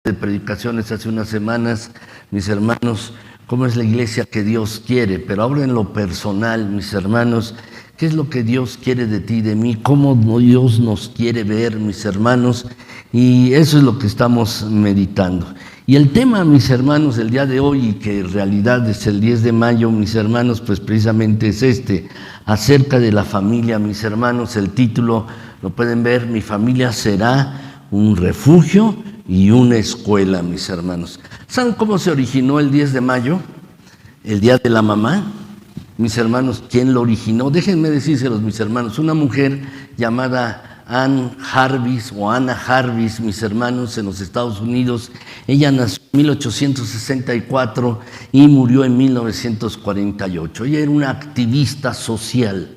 de predicaciones hace unas semanas, mis hermanos, cómo es la iglesia que Dios quiere, pero ahora en lo personal, mis hermanos, ¿qué es lo que Dios quiere de ti y de mí? ¿Cómo Dios nos quiere ver, mis hermanos? Y eso es lo que estamos meditando. Y el tema, mis hermanos, del día de hoy, y que en realidad es el 10 de mayo, mis hermanos, pues precisamente es acerca de la familia, mis hermanos. El título, lo pueden ver, Mi familia será un refugio y una escuela, mis hermanos. ¿Saben cómo se originó el 10 de mayo? El Día de la Mamá. Mis hermanos, ¿quién lo originó? Déjenme decírselos, mis hermanos. Una mujer llamada Ann Jarvis o Anna Jarvis, mis hermanos, en los Estados Unidos. Ella nació en 1864 y murió en 1948. Ella era una activista social.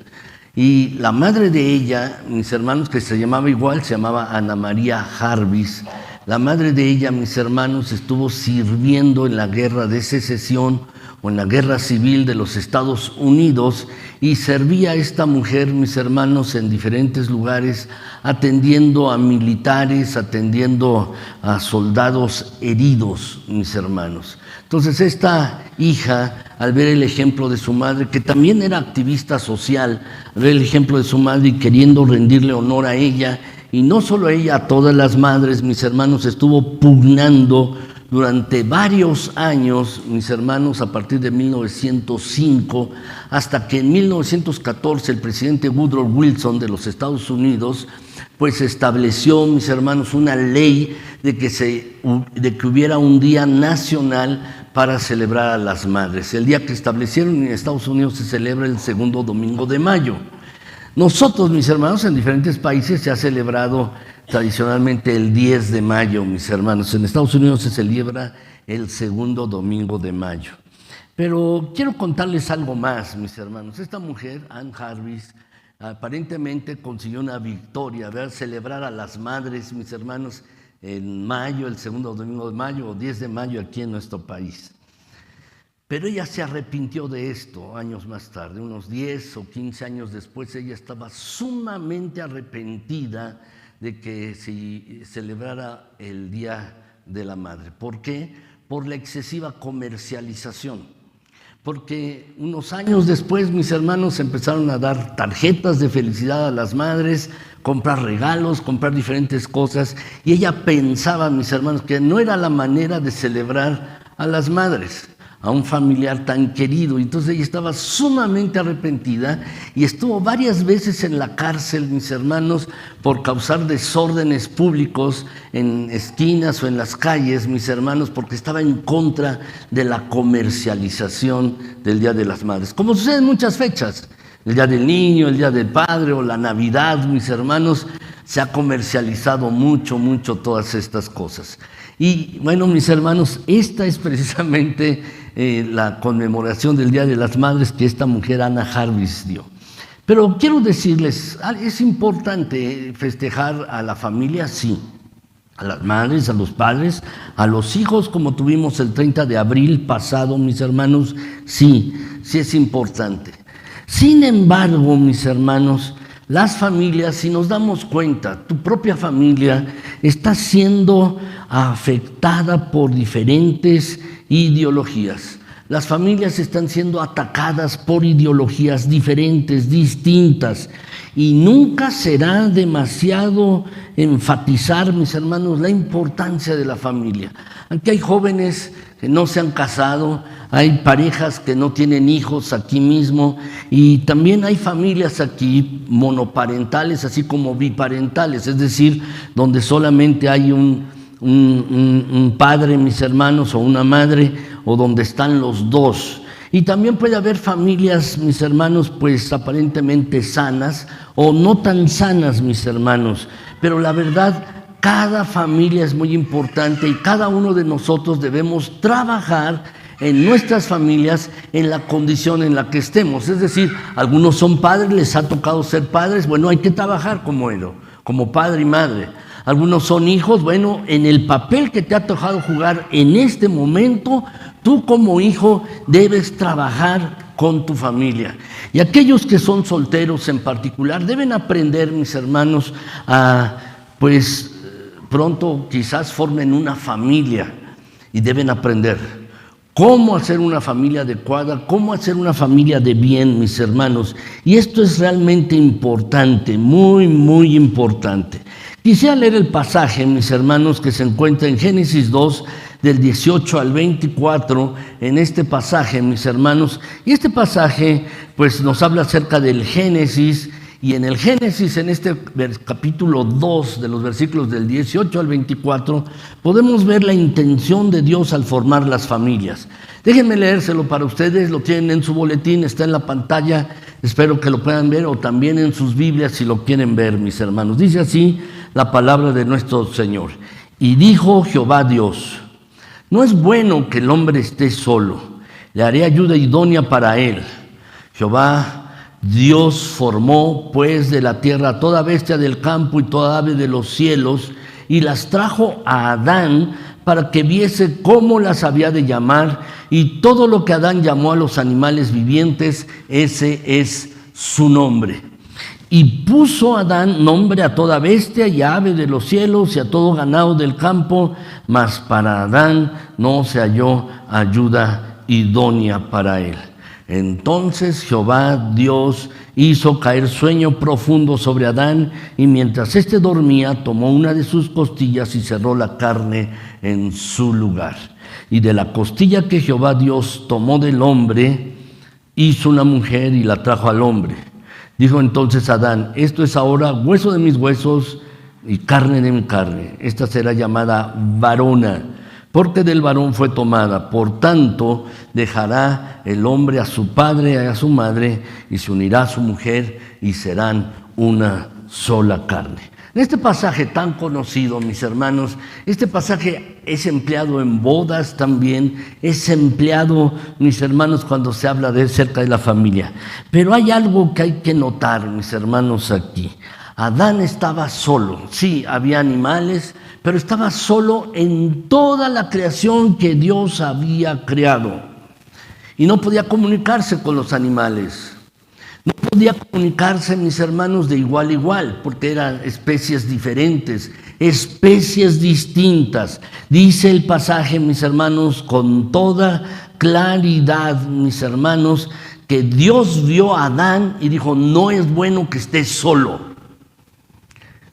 Y la madre de ella, mis hermanos, que se llamaba igual, se llamaba Ana María Jarvis. La madre de ella, mis hermanos, estuvo sirviendo en la guerra de secesión o en la guerra civil de los Estados Unidos, y servía a esta mujer, mis hermanos, en diferentes lugares, atendiendo a militares, atendiendo a soldados heridos, mis hermanos. Entonces esta hija, al ver el ejemplo de su madre, que también era activista social, al ver el ejemplo de su madre y queriendo rendirle honor a ella, y no solo a ella, a todas las madres, mis hermanos, estuvo pugnando durante varios años, mis hermanos, a partir de 1905, hasta que en 1914 el presidente Woodrow Wilson de los Estados Unidos, pues estableció, mis hermanos, una ley de que hubiera un día nacional para celebrar a las madres. El día que establecieron en Estados Unidos se celebra el segundo domingo de mayo. Nosotros, mis hermanos, en diferentes países se ha celebrado tradicionalmente el 10 de mayo, mis hermanos. En Estados Unidos se celebra el segundo domingo de mayo. Pero quiero contarles algo más, mis hermanos. Esta mujer, Ann Jarvis, aparentemente consiguió una victoria, celebrar a las madres, mis hermanos, en mayo, el segundo domingo de mayo o 10 de mayo aquí en nuestro país. Pero ella se arrepintió de esto años más tarde, unos 10 o 15 años después. Ella estaba sumamente arrepentida de que se celebrara el Día de la Madre. ¿Por qué? Por la excesiva comercialización. Porque unos años después, mis hermanos, empezaron a dar tarjetas de felicidad a las madres, comprar regalos, comprar diferentes cosas, y ella pensaba, mis hermanos, que no era la manera de celebrar a las madres, a un familiar tan querido. Entonces ella estaba sumamente arrepentida y estuvo varias veces en la cárcel, mis hermanos, por causar desórdenes públicos en esquinas o en las calles, mis hermanos, porque estaba en contra de la comercialización del Día de las Madres, como sucede en muchas fechas. El Día del Niño, el Día del Padre o la Navidad, mis hermanos, se ha comercializado mucho todas estas cosas. Y bueno, mis hermanos, esta es precisamente la conmemoración del Día de las Madres que esta mujer, Anna Jarvis, dio. Pero quiero decirles, es importante festejar a la familia, sí, a las madres, a los padres, a los hijos, como tuvimos el 30 de abril pasado, mis hermanos, sí es importante. Sin embargo, mis hermanos, las familias, si nos damos cuenta, tu propia familia está siendo afectada por diferentes ideologías. Las familias están siendo atacadas por ideologías diferentes, distintas, y nunca será demasiado enfatizar, mis hermanos, la importancia de la familia. Aquí hay jóvenes que no se han casado, hay parejas que no tienen hijos aquí mismo, y también hay familias aquí monoparentales, así como biparentales, es decir, donde solamente hay un padre, mis hermanos, o una madre, o donde están los dos. Y también puede haber familias, mis hermanos, pues aparentemente sanas o no tan sanas, mis hermanos, pero la verdad, cada familia es muy importante y cada uno de nosotros debemos trabajar en nuestras familias en la condición en la que estemos. Es decir, algunos son padres, les ha tocado ser padres, bueno, hay que trabajar como padre y madre. Algunos son hijos, bueno, en el papel que te ha tocado jugar en este momento, tú como hijo debes trabajar con tu familia. Y aquellos que son solteros en particular deben aprender, mis hermanos, a pronto quizás formen una familia y deben aprender cómo hacer una familia adecuada, cómo hacer una familia de bien, mis hermanos. Y esto es realmente importante, muy, muy importante. Quisiera leer el pasaje, mis hermanos, que se encuentra en Génesis 2, del 18 al 24, en este pasaje, mis hermanos. Y este pasaje, pues, nos habla acerca del Génesis. Y en el Génesis, en este capítulo 2, de los versículos del 18 al 24, podemos ver la intención de Dios al formar las familias. Déjenme leérselo para ustedes, lo tienen en su boletín, está en la pantalla, espero que lo puedan ver, o también en sus Biblias si lo quieren ver, mis hermanos. Dice así la palabra de nuestro Señor. Y dijo Jehová Dios: no es bueno que el hombre esté solo, le haré ayuda idónea para él. Jehová Dios formó pues de la tierra toda bestia del campo y toda ave de los cielos, y las trajo a Adán para que viese cómo las había de llamar, y todo lo que Adán llamó a los animales vivientes, ese es su nombre. Y puso Adán nombre a toda bestia y a ave de los cielos y a todo ganado del campo, mas para Adán no se halló ayuda idónea para él. Entonces Jehová Dios hizo caer sueño profundo sobre Adán, y mientras éste dormía, tomó una de sus costillas y cerró la carne en su lugar. Y de la costilla que Jehová Dios tomó del hombre, hizo una mujer y la trajo al hombre. Dijo entonces Adán: esto es ahora hueso de mis huesos y carne de mi carne. Esta será llamada varona, porque del varón fue tomada. Por tanto, dejará el hombre a su padre y a su madre, y se unirá a su mujer, y serán una sola carne. En este pasaje tan conocido, mis hermanos, este pasaje es empleado en bodas también, es empleado, mis hermanos, cuando se habla de cerca de la familia. Pero hay algo que hay que notar, mis hermanos, aquí. Adán estaba solo, sí, había animales, pero estaba solo en toda la creación que Dios había creado. Y no podía comunicarse con los animales. No podía comunicarse, mis hermanos, de igual a igual, porque eran especies diferentes, especies distintas. Dice el pasaje, mis hermanos, con toda claridad, mis hermanos, que Dios vio a Adán y dijo: no es bueno que esté solo.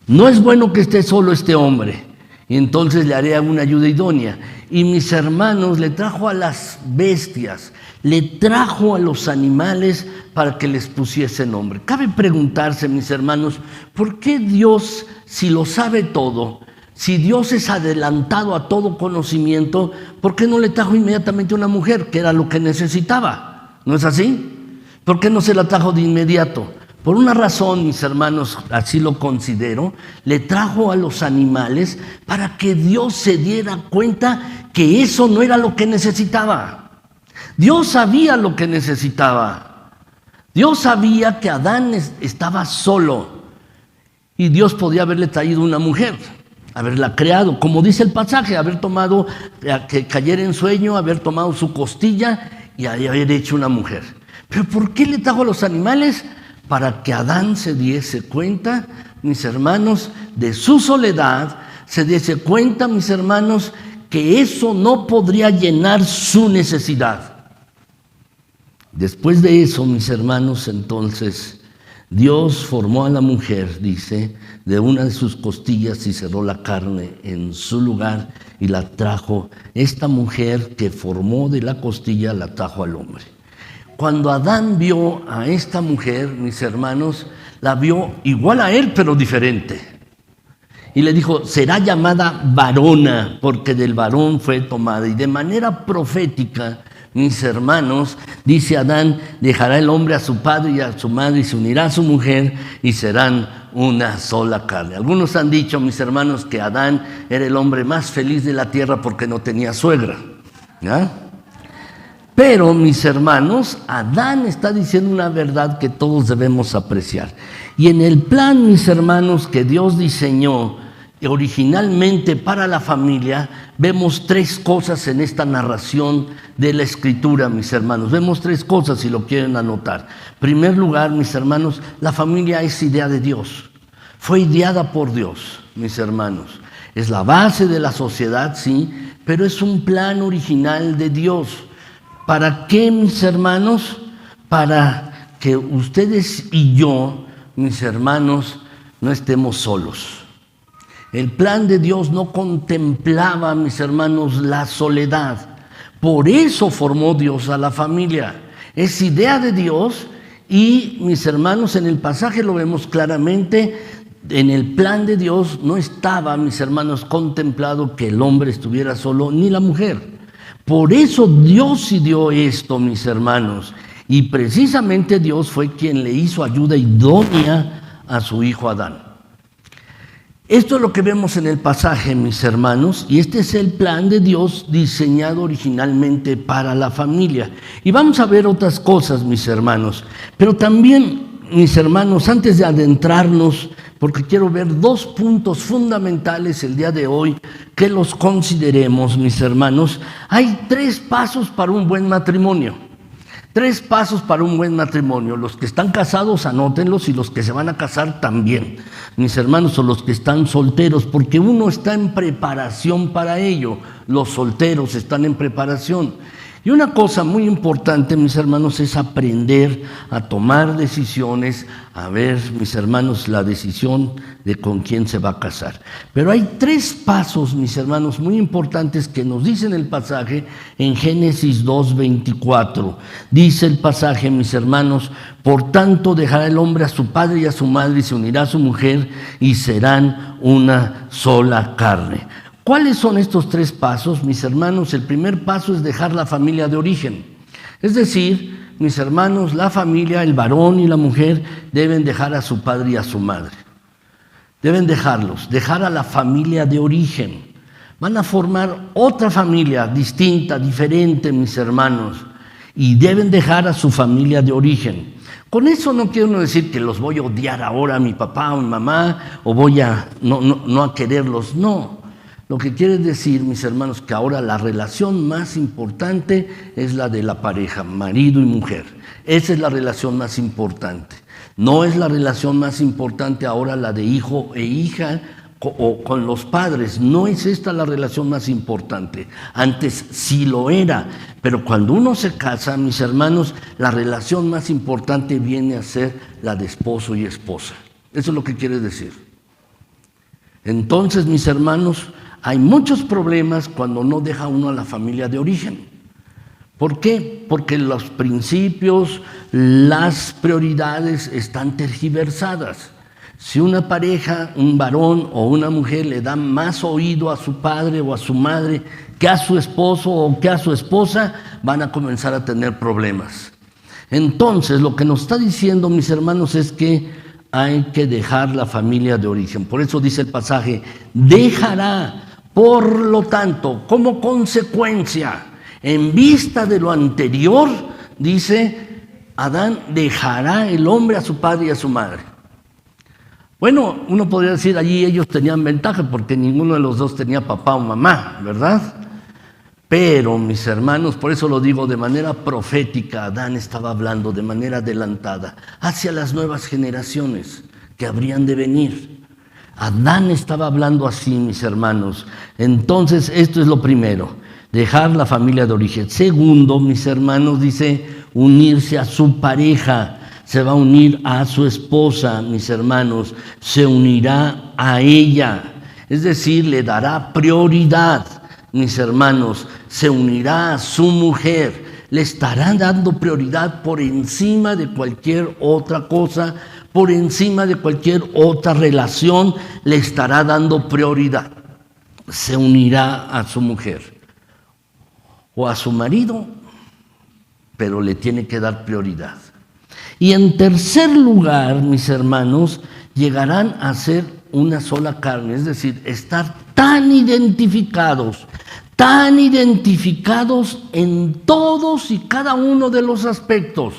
No es bueno que esté solo este hombre. Y entonces le haré una ayuda idónea. Y mis hermanos, le trajo a las bestias, le trajo a los animales para que les pusiese nombre. Cabe preguntarse, mis hermanos, ¿por qué Dios, si lo sabe todo, si Dios es adelantado a todo conocimiento, por qué no le trajo inmediatamente una mujer, que era lo que necesitaba? ¿No es así? ¿Por qué no se la trajo de inmediato? Por una razón, mis hermanos, así lo considero, le trajo a los animales para que Dios se diera cuenta que eso no era lo que necesitaba. Dios sabía lo que necesitaba. Dios sabía que Adán estaba solo y Dios podía haberle traído una mujer, haberla creado, como dice el pasaje, haber tomado, que cayera en sueño, haber tomado su costilla y haber hecho una mujer. ¿Pero por qué le trajo a los animales? Para que Adán se diese cuenta, mis hermanos, de su soledad, se diese cuenta, mis hermanos, que eso no podría llenar su necesidad. Después de eso, mis hermanos, entonces, Dios formó a la mujer, dice, de una de sus costillas y cerró la carne en su lugar y la trajo. Esta mujer que formó de la costilla la trajo al hombre. Cuando Adán vio a esta mujer, mis hermanos, la vio igual a él, pero diferente. Y le dijo: será llamada varona, porque del varón fue tomada. Y de manera profética, mis hermanos, dice Adán: dejará el hombre a su padre y a su madre, y se unirá a su mujer, y serán una sola carne. Algunos han dicho, mis hermanos, que Adán era el hombre más feliz de la tierra porque no tenía suegra, ¿ya? Pero, mis hermanos, Adán está diciendo una verdad que todos debemos apreciar. Y en el plan, mis hermanos, que Dios diseñó originalmente para la familia, vemos tres cosas en esta narración de la Escritura, mis hermanos. Vemos tres cosas, si lo quieren anotar. En primer lugar, mis hermanos, la familia es idea de Dios. Fue ideada por Dios, mis hermanos. Es la base de la sociedad, sí, pero es un plan original de Dios. ¿Para qué, mis hermanos? Para que ustedes y yo, mis hermanos, no estemos solos. El plan de Dios no contemplaba, mis hermanos, la soledad. Por eso formó Dios a la familia. Es idea de Dios y, mis hermanos, en el pasaje lo vemos claramente. En el plan de Dios no estaba, mis hermanos, contemplado que el hombre estuviera solo, ni la mujer. Por eso Dios dio esto, mis hermanos. Y precisamente Dios fue quien le hizo ayuda idónea a su hijo Adán. Esto es lo que vemos en el pasaje, mis hermanos, y este es el plan de Dios diseñado originalmente para la familia. Y vamos a ver otras cosas, mis hermanos. Pero también, mis hermanos, antes de adentrarnos, porque quiero ver dos puntos fundamentales el día de hoy, que los consideremos, mis hermanos. Hay 3 pasos para un buen matrimonio. 3 pasos para un buen matrimonio. Los que están casados, anótenlos, y los que se van a casar también, mis hermanos, o los que están solteros, porque uno está en preparación para ello. Los solteros están en preparación. Y una cosa muy importante, mis hermanos, es aprender a tomar decisiones, a ver, mis hermanos, la decisión de con quién se va a casar. Pero hay 3 pasos, mis hermanos, muy importantes que nos dice el pasaje en Génesis 2:24. Dice el pasaje, mis hermanos: por tanto dejará el hombre a su padre y a su madre y se unirá a su mujer y serán una sola carne. ¿Cuáles son estos 3 pasos, mis hermanos? El primer paso es dejar la familia de origen. Es decir, mis hermanos, la familia, el varón y la mujer deben dejar a su padre y a su madre. Deben dejar a la familia de origen. Van a formar otra familia distinta, diferente, mis hermanos, y deben dejar a su familia de origen. Con eso no quiero decir que los voy a odiar ahora a mi papá o mi mamá, o voy a no a quererlos, no. Lo que quiere decir, mis hermanos, que ahora la relación más importante es la de la pareja, marido y mujer. Esa es la relación más importante. No es la relación más importante ahora la de hijo e hija o con los padres. No es esta la relación más importante. Antes sí lo era, pero cuando uno se casa, mis hermanos, la relación más importante viene a ser la de esposo y esposa. Eso es lo que quiere decir. Entonces, mis hermanos, hay muchos problemas cuando no deja uno a la familia de origen. ¿Por qué? Porque los principios, las prioridades están tergiversadas. Si una pareja, un varón o una mujer le da más oído a su padre o a su madre que a su esposo o que a su esposa, van a comenzar a tener problemas. Entonces, lo que nos está diciendo, mis hermanos, es que hay que dejar la familia de origen. Por eso dice el pasaje: dejará. Por lo tanto, como consecuencia, en vista de lo anterior, dice, Adán dejará el hombre a su padre y a su madre. Bueno, uno podría decir, allí ellos tenían ventaja porque ninguno de los dos tenía papá o mamá, ¿verdad? Pero, mis hermanos, por eso lo digo de manera profética, Adán estaba hablando de manera adelantada hacia las nuevas generaciones que habrían de venir. Adán estaba hablando así, mis hermanos. Entonces, esto es lo primero, dejar la familia de origen. Segundo, mis hermanos, dice, unirse a su pareja. Se va a unir a su esposa, mis hermanos. Se unirá a ella. Es decir, le dará prioridad, mis hermanos. Se unirá a su mujer. Le estará dando prioridad por encima de cualquier otra cosa, por encima de cualquier otra relación, le estará dando prioridad. Se unirá a su mujer o a su marido, pero le tiene que dar prioridad. Y en tercer lugar, mis hermanos, llegarán a ser una sola carne, es decir, estar tan identificados en todos y cada uno de los aspectos.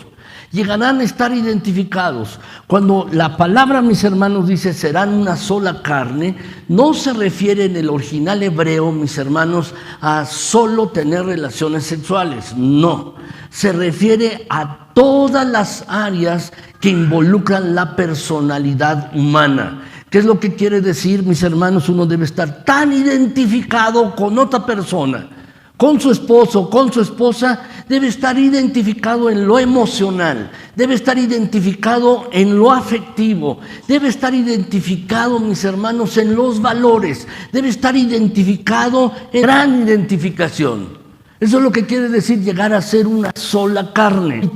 Llegarán a estar identificados. Cuando la palabra, mis hermanos, dice serán una sola carne, no se refiere en el original hebreo, mis hermanos, a solo tener relaciones sexuales. No, se refiere a todas las áreas que involucran la personalidad humana, ¿Qué es lo que quiere decir, mis hermanos? Uno debe estar tan identificado con otra persona, con su esposo, con su esposa, debe estar identificado en lo emocional, debe estar identificado en lo afectivo, debe estar identificado, mis hermanos, en los valores, debe estar identificado en gran identificación. Eso es lo que quiere decir llegar a ser una sola carne.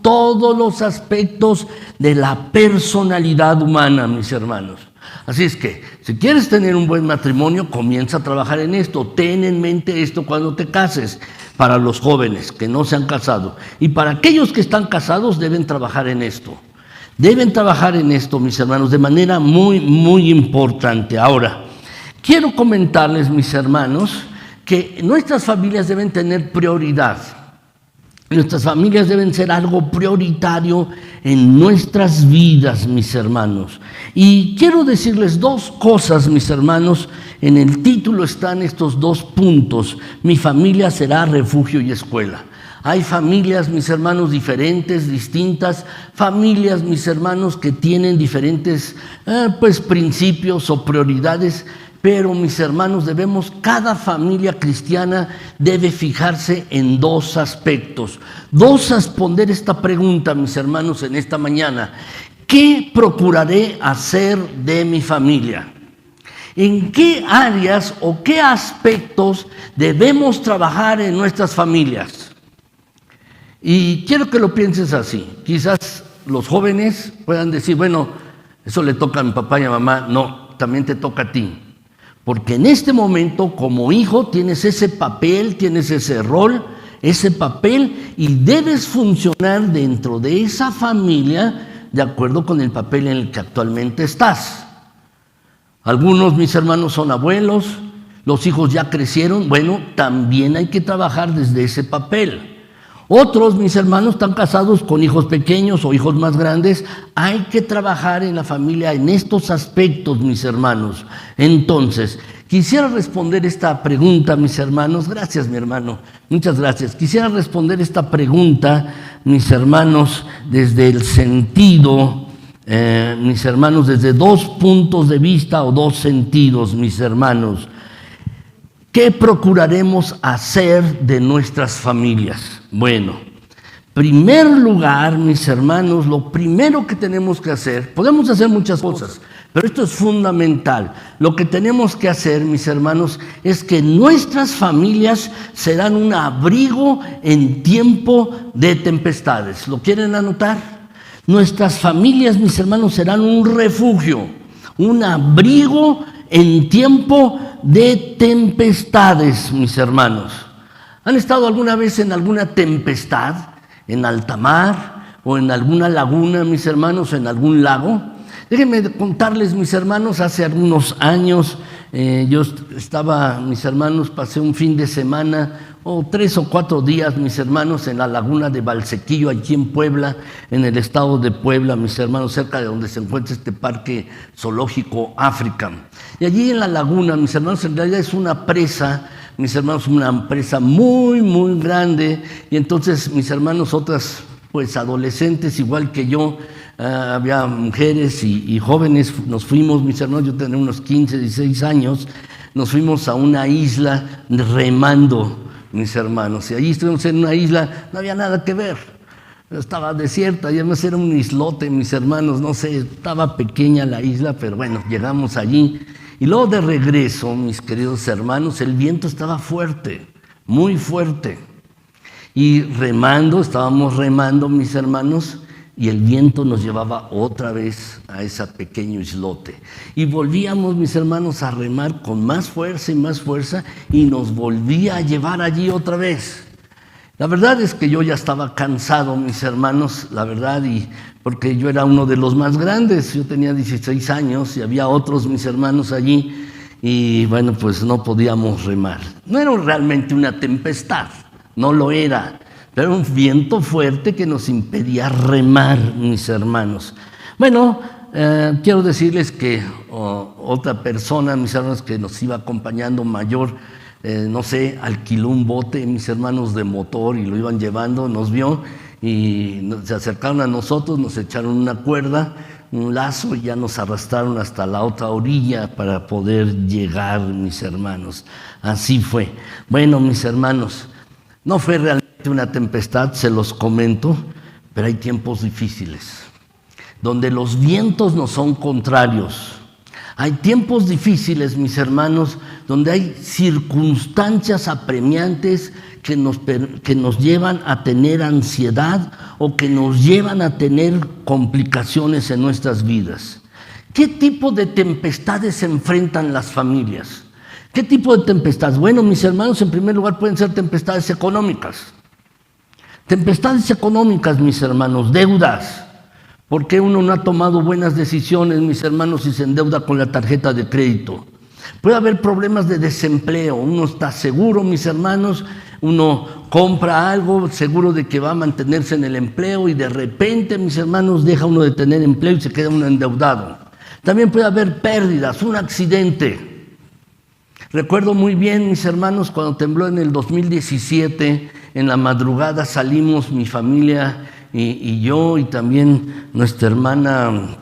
Todos los aspectos de la personalidad humana, mis hermanos. Así es que, si quieres tener un buen matrimonio, comienza a trabajar en esto. Ten en mente esto cuando te cases. Para los jóvenes que no se han casado. Y para aquellos que están casados, deben trabajar en esto. Deben trabajar en esto, mis hermanos, de manera muy, muy importante. Ahora, quiero comentarles, mis hermanos, que nuestras familias deben tener prioridad. Nuestras familias deben ser algo prioritario en nuestras vidas, mis hermanos. Y quiero decirles dos cosas, mis hermanos. En el título están estos dos puntos. Mi familia será refugio y escuela. Hay familias, mis hermanos, diferentes, distintas. Familias, mis hermanos, que tienen diferentes principios o prioridades. Pero, mis hermanos, cada familia cristiana debe fijarse en dos aspectos. Responder esta pregunta, mis hermanos, en esta mañana. ¿Qué procuraré hacer de mi familia? ¿En qué áreas o qué aspectos debemos trabajar en nuestras familias? Y quiero que lo pienses así. Quizás los jóvenes puedan decir, bueno, eso le toca a mi papá y a mamá. No, también te toca a ti. Porque en este momento, como hijo, tienes ese papel, tienes ese rol, ese papel, y debes funcionar dentro de esa familia de acuerdo con el papel en el que actualmente estás. Algunos, mis hermanos, son abuelos, los hijos ya crecieron, bueno, también hay que trabajar desde ese papel. Otros, mis hermanos, están casados con hijos pequeños o hijos más grandes. Hay que trabajar en la familia en estos aspectos, mis hermanos. Entonces, quisiera responder esta pregunta, mis hermanos. Gracias, mi hermano. Muchas gracias. Quisiera responder esta pregunta, mis hermanos, desde el sentido, mis hermanos, desde dos puntos de vista o dos sentidos, mis hermanos. ¿Qué procuraremos hacer de nuestras familias? Bueno, primer lugar, mis hermanos, lo primero que tenemos que hacer, podemos hacer muchas cosas, pero esto es fundamental. Lo que tenemos que hacer, mis hermanos, es que nuestras familias serán un abrigo en tiempo de tempestades. ¿Lo quieren anotar? Nuestras familias, mis hermanos, serán un refugio, un abrigo en tiempo de tempestades, mis hermanos. ¿Han estado alguna vez en alguna tempestad, en alta mar o en alguna laguna, mis hermanos, en algún lago? Déjenme contarles, mis hermanos, hace algunos años yo estaba, mis hermanos, pasé un fin de semana o 3 o 4 días, mis hermanos, en la laguna de Valsequillo, aquí en Puebla, en el estado de Puebla, mis hermanos, cerca de donde se encuentra este parque zoológico África. Y allí en la laguna, mis hermanos, en realidad es una presa, mis hermanos, una presa muy, muy grande. Y entonces, mis hermanos, otras pues adolescentes, igual que yo, había mujeres y jóvenes, nos fuimos, mis hermanos, yo tenía unos 15, 16 años, nos fuimos a una isla remando, mis hermanos, y allí estuvimos en una isla, no había nada que ver, estaba desierta, y además era un islote, mis hermanos, no sé, estaba pequeña la isla, pero bueno, llegamos allí, y luego de regreso, mis queridos hermanos, el viento estaba fuerte, muy fuerte, y estábamos remando, mis hermanos, y el viento nos llevaba otra vez a ese pequeño islote. Y volvíamos, mis hermanos, a remar con más fuerza, y nos volvía a llevar allí otra vez. La verdad es que yo ya estaba cansado, mis hermanos, la verdad, y porque yo era uno de los más grandes, yo tenía 16 años y había otros, mis hermanos, allí, y bueno, pues no podíamos remar. No era realmente una tempestad, no lo era. Pero un viento fuerte que nos impedía remar, mis hermanos. Bueno, quiero decirles que otra persona, mis hermanos, que nos iba acompañando mayor, no sé, alquiló un bote, mis hermanos, de motor y lo iban llevando, nos vio y se acercaron a nosotros, nos echaron una cuerda, un lazo y ya nos arrastraron hasta la otra orilla para poder llegar, mis hermanos. Así fue. Bueno, mis hermanos, no fue realmente una tempestad, se los comento, pero hay tiempos difíciles, donde los vientos nos son contrarios. Hay tiempos difíciles, mis hermanos, donde hay circunstancias apremiantes que nos llevan a tener ansiedad o que nos llevan a tener complicaciones en nuestras vidas. ¿Qué tipo de tempestades se enfrentan las familias? ¿Qué tipo de tempestades? Bueno, mis hermanos, en primer lugar pueden ser tempestades económicas. Tempestades económicas, mis hermanos, deudas. ¿Por qué uno no ha tomado buenas decisiones, mis hermanos, y se endeuda con la tarjeta de crédito? Puede haber problemas de desempleo. Uno está seguro, mis hermanos, uno compra algo seguro de que va a mantenerse en el empleo y de repente, mis hermanos, deja uno de tener empleo y se queda uno endeudado. También puede haber pérdidas, un accidente. Recuerdo muy bien, mis hermanos, cuando tembló en el 2017, en la madrugada salimos mi familia y yo y también nuestra hermana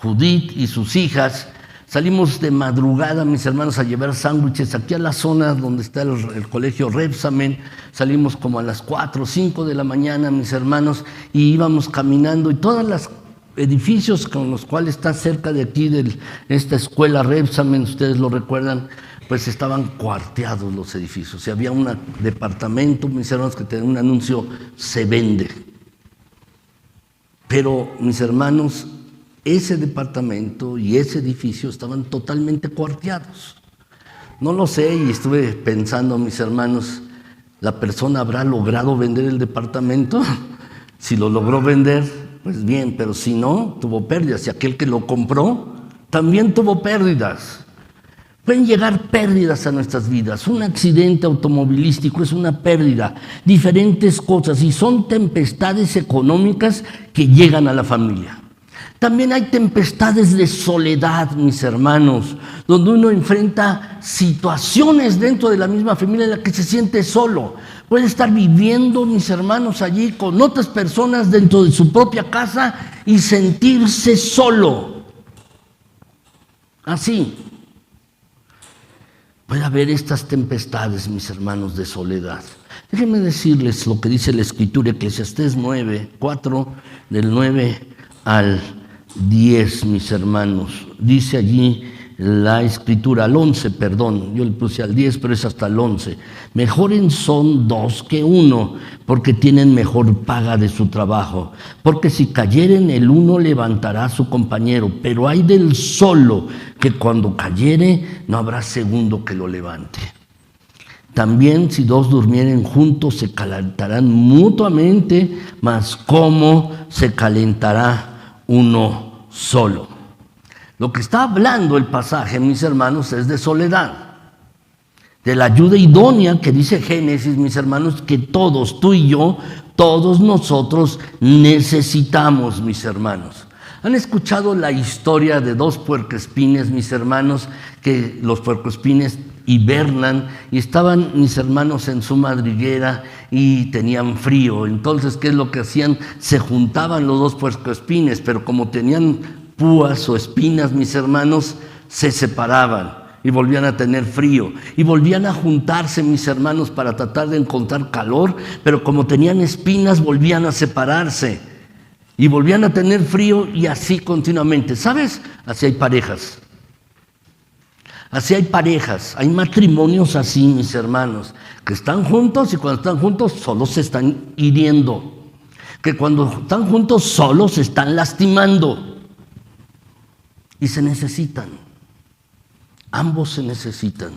Judith y sus hijas. Salimos de madrugada, mis hermanos, a llevar sándwiches aquí a la zona donde está el colegio Rebsamen. Salimos como a las 4 o 5 de la mañana, mis hermanos, y íbamos caminando y todos los edificios con los cuales está cerca de aquí, de esta escuela Rebsamen, ustedes lo recuerdan, pues estaban cuarteados los edificios. Y había un departamento, mis hermanos, que tenía un anuncio: se vende. Pero, mis hermanos, ese departamento y ese edificio estaban totalmente cuarteados. No lo sé, y estuve pensando, mis hermanos, ¿la persona habrá logrado vender el departamento? Si lo logró vender, pues bien, pero si no, tuvo pérdidas. Y aquel que lo compró también tuvo pérdidas. Pueden llegar pérdidas a nuestras vidas. Un accidente automovilístico es una pérdida, diferentes cosas, y son tempestades económicas que llegan a la familia. También hay tempestades de soledad, mis hermanos, donde uno enfrenta situaciones dentro de la misma familia en la que se siente solo. Puede estar viviendo, mis hermanos, allí con otras personas dentro de su propia casa y sentirse solo. Así. Puede haber estas tempestades, mis hermanos, de soledad. Déjenme decirles lo que dice la Escritura, Eclesiastés 9:4, del 9 al 10, mis hermanos. Dice allí la Escritura, al 11, perdón, yo le puse al 10, pero es hasta el 11. Mejores son dos que uno, porque tienen mejor paga de su trabajo. Porque si cayeren, el uno levantará a su compañero, pero hay del solo, que cuando cayere, no habrá segundo que lo levante. También si dos durmieren juntos, se calentarán mutuamente, mas ¿cómo se calentará uno solo? Lo que está hablando el pasaje, mis hermanos, es de soledad, de la ayuda idónea que dice Génesis, mis hermanos, que todos, tú y yo, todos nosotros necesitamos, mis hermanos. ¿Han escuchado la historia de dos puercoespines, mis hermanos, que los puercoespines hibernan y estaban, mis hermanos, en su madriguera y tenían frío? Entonces, ¿qué es lo que hacían? Se juntaban los dos puercoespines, pero como tenían púas o espinas, mis hermanos, se separaban y volvían a tener frío y volvían a juntarse, mis hermanos, para tratar de encontrar calor, pero como tenían espinas volvían a separarse y volvían a tener frío, y así continuamente. ¿Sabes? Así hay parejas. Así hay parejas, hay matrimonios así, mis hermanos, que están juntos y cuando están juntos solo se están hiriendo, que cuando están juntos solo se están lastimando. Y se necesitan, ambos se necesitan,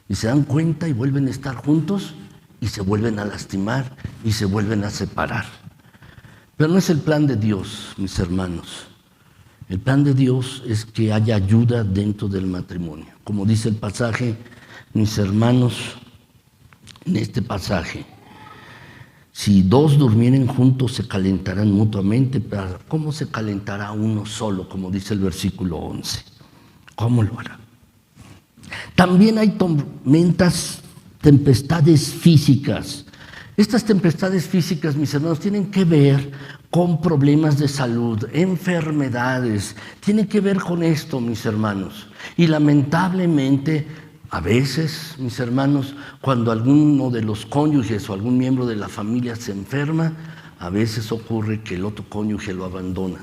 y se dan cuenta y vuelven a estar juntos y se vuelven a lastimar y se vuelven a separar. Pero no es el plan de Dios, mis hermanos. El plan de Dios es que haya ayuda dentro del matrimonio. Como dice el pasaje, mis hermanos, en este pasaje, si dos durmieren juntos se calentarán mutuamente, pero ¿cómo se calentará uno solo? Como dice el versículo 11. ¿Cómo lo hará? También hay tormentas, tempestades físicas. Estas tempestades físicas, mis hermanos, tienen que ver con problemas de salud, enfermedades, tienen que ver con esto, mis hermanos. Y lamentablemente, a veces, mis hermanos, cuando alguno de los cónyuges o algún miembro de la familia se enferma, a veces ocurre que el otro cónyuge lo abandona.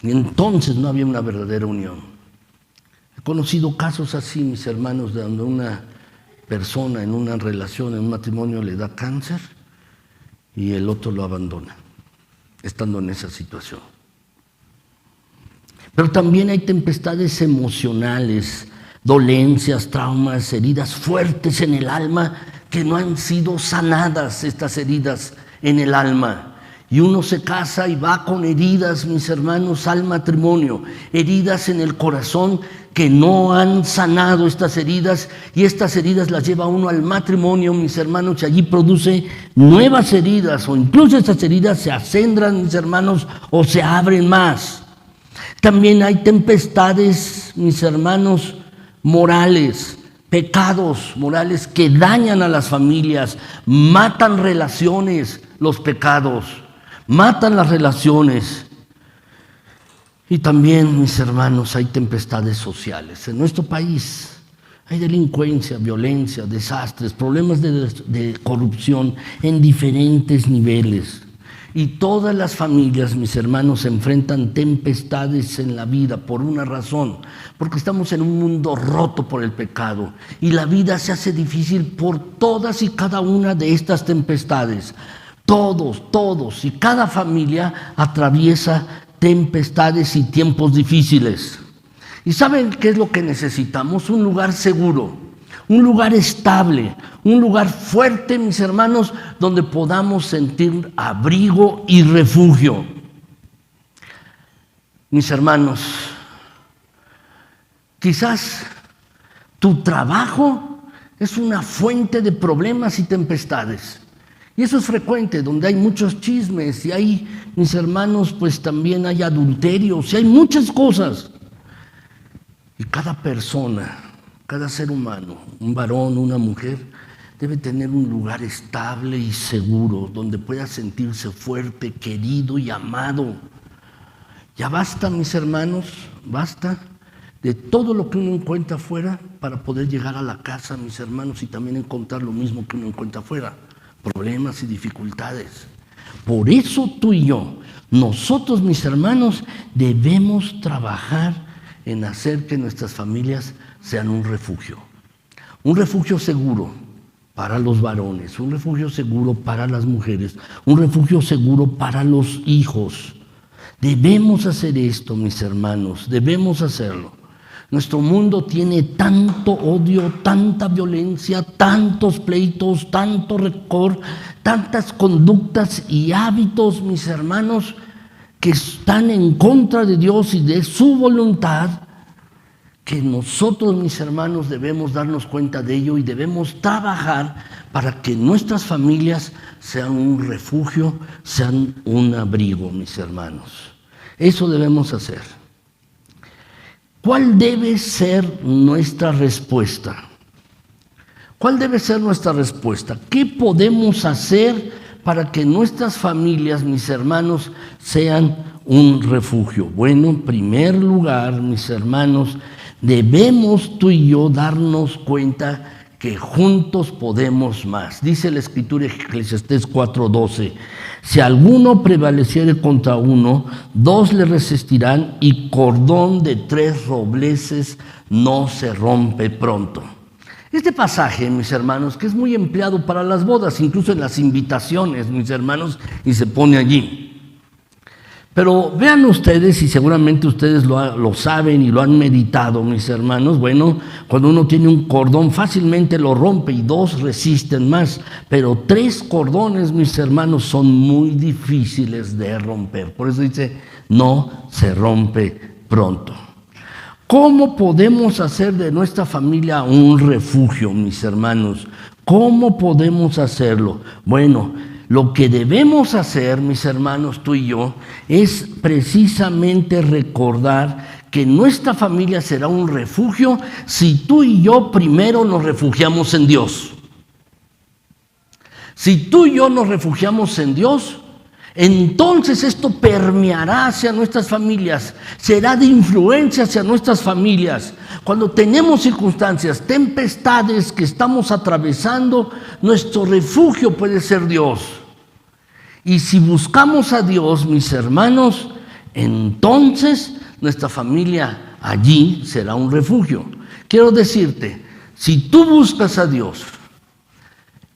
Y entonces no había una verdadera unión. He conocido casos así, mis hermanos, de donde una persona en una relación, en un matrimonio, le da cáncer y el otro lo abandona, estando en esa situación. Pero también hay tempestades emocionales, dolencias, traumas, heridas fuertes en el alma que no han sido sanadas, estas heridas en el alma. Y uno se casa y va con heridas, mis hermanos, al matrimonio, heridas en el corazón que no han sanado estas heridas, y estas heridas las lleva uno al matrimonio, mis hermanos, y allí produce nuevas heridas, o incluso estas heridas se acendran, mis hermanos, o se abren más. También hay tempestades, mis hermanos, morales, pecados morales que dañan a las familias, matan relaciones, los pecados, matan las relaciones. Y también, mis hermanos, hay tempestades sociales. En nuestro país hay delincuencia, violencia, desastres, problemas de corrupción en diferentes niveles. Y todas las familias, mis hermanos, enfrentan tempestades en la vida por una razón, porque estamos en un mundo roto por el pecado y la vida se hace difícil por todas y cada una de estas tempestades. Todos y cada familia atraviesa tempestades y tiempos difíciles. ¿Y saben qué es lo que necesitamos? Un lugar seguro, un lugar estable, un lugar fuerte, mis hermanos, donde podamos sentir abrigo y refugio. Mis hermanos, quizás tu trabajo es una fuente de problemas y tempestades. Y eso es frecuente, donde hay muchos chismes y hay, mis hermanos, pues también hay adulterios y hay muchas cosas. Y cada persona, cada ser humano, un varón, una mujer, debe tener un lugar estable y seguro, donde pueda sentirse fuerte, querido y amado. Ya basta, mis hermanos, basta de todo lo que uno encuentra afuera para poder llegar a la casa, mis hermanos, y también encontrar lo mismo que uno encuentra afuera. Problemas y dificultades. Por eso tú y yo, nosotros, mis hermanos, debemos trabajar en hacer que nuestras familias sean un refugio seguro para los varones, un refugio seguro para las mujeres, un refugio seguro para los hijos. Debemos hacer esto, mis hermanos, debemos hacerlo. Nuestro mundo tiene tanto odio, tanta violencia, tantos pleitos, tanto rencor, tantas conductas y hábitos, mis hermanos, que están en contra de Dios y de su voluntad, que nosotros, mis hermanos, debemos darnos cuenta de ello y debemos trabajar para que nuestras familias sean un refugio, sean un abrigo, mis hermanos. Eso debemos hacer. ¿Cuál debe ser nuestra respuesta? ¿Cuál debe ser nuestra respuesta? ¿Qué podemos hacer para que nuestras familias, mis hermanos, sean un refugio? Bueno, en primer lugar, mis hermanos, debemos tú y yo darnos cuenta que juntos podemos más. Dice la Escritura, Eclesiastés 4:12, si alguno prevaleciere contra uno, dos le resistirán, y cordón de 3 dobleces no se rompe pronto. Este pasaje, mis hermanos, que es muy empleado para las bodas, incluso en las invitaciones, mis hermanos, y se pone allí. Pero vean ustedes, y seguramente ustedes lo saben y lo han meditado, mis hermanos, bueno, cuando uno tiene un cordón fácilmente lo rompe y 2 resisten más, pero 3 cordones, mis hermanos, son muy difíciles de romper. Por eso dice, no se rompe pronto. ¿Cómo podemos hacer de nuestra familia un refugio, mis hermanos? ¿Cómo podemos hacerlo? Bueno, lo que debemos hacer, mis hermanos, tú y yo, es precisamente recordar que nuestra familia será un refugio si tú y yo primero nos refugiamos en Dios. Si tú y yo nos refugiamos en Dios, entonces esto permeará hacia nuestras familias, será de influencia hacia nuestras familias. Cuando tenemos circunstancias, tempestades que estamos atravesando, nuestro refugio puede ser Dios. Y si buscamos a Dios, mis hermanos, entonces nuestra familia allí será un refugio. Quiero decirte, si tú buscas a Dios,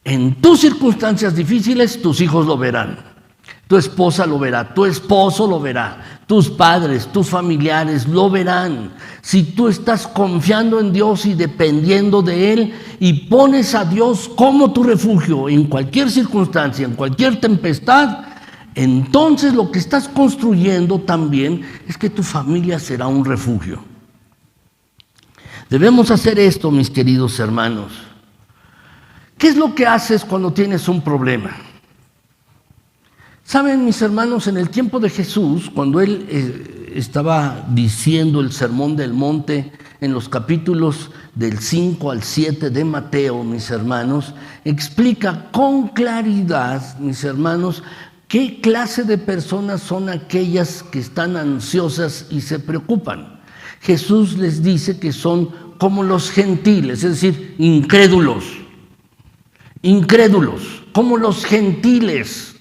en tus circunstancias difíciles, tus hijos lo verán. Tu esposa lo verá, tu esposo lo verá, tus padres, tus familiares lo verán. Si tú estás confiando en Dios y dependiendo de Él y pones a Dios como tu refugio en cualquier circunstancia, en cualquier tempestad, entonces lo que estás construyendo también es que tu familia será un refugio. Debemos hacer esto, mis queridos hermanos. ¿Qué es lo que haces cuando tienes un problema? Saben, mis hermanos, en el tiempo de Jesús, cuando Él estaba diciendo el Sermón del Monte, en los capítulos del 5 al 7 de Mateo, mis hermanos, explica con claridad, mis hermanos, qué clase de personas son aquellas que están ansiosas y se preocupan. Jesús les dice que son como los gentiles, es decir, incrédulos, como los gentiles,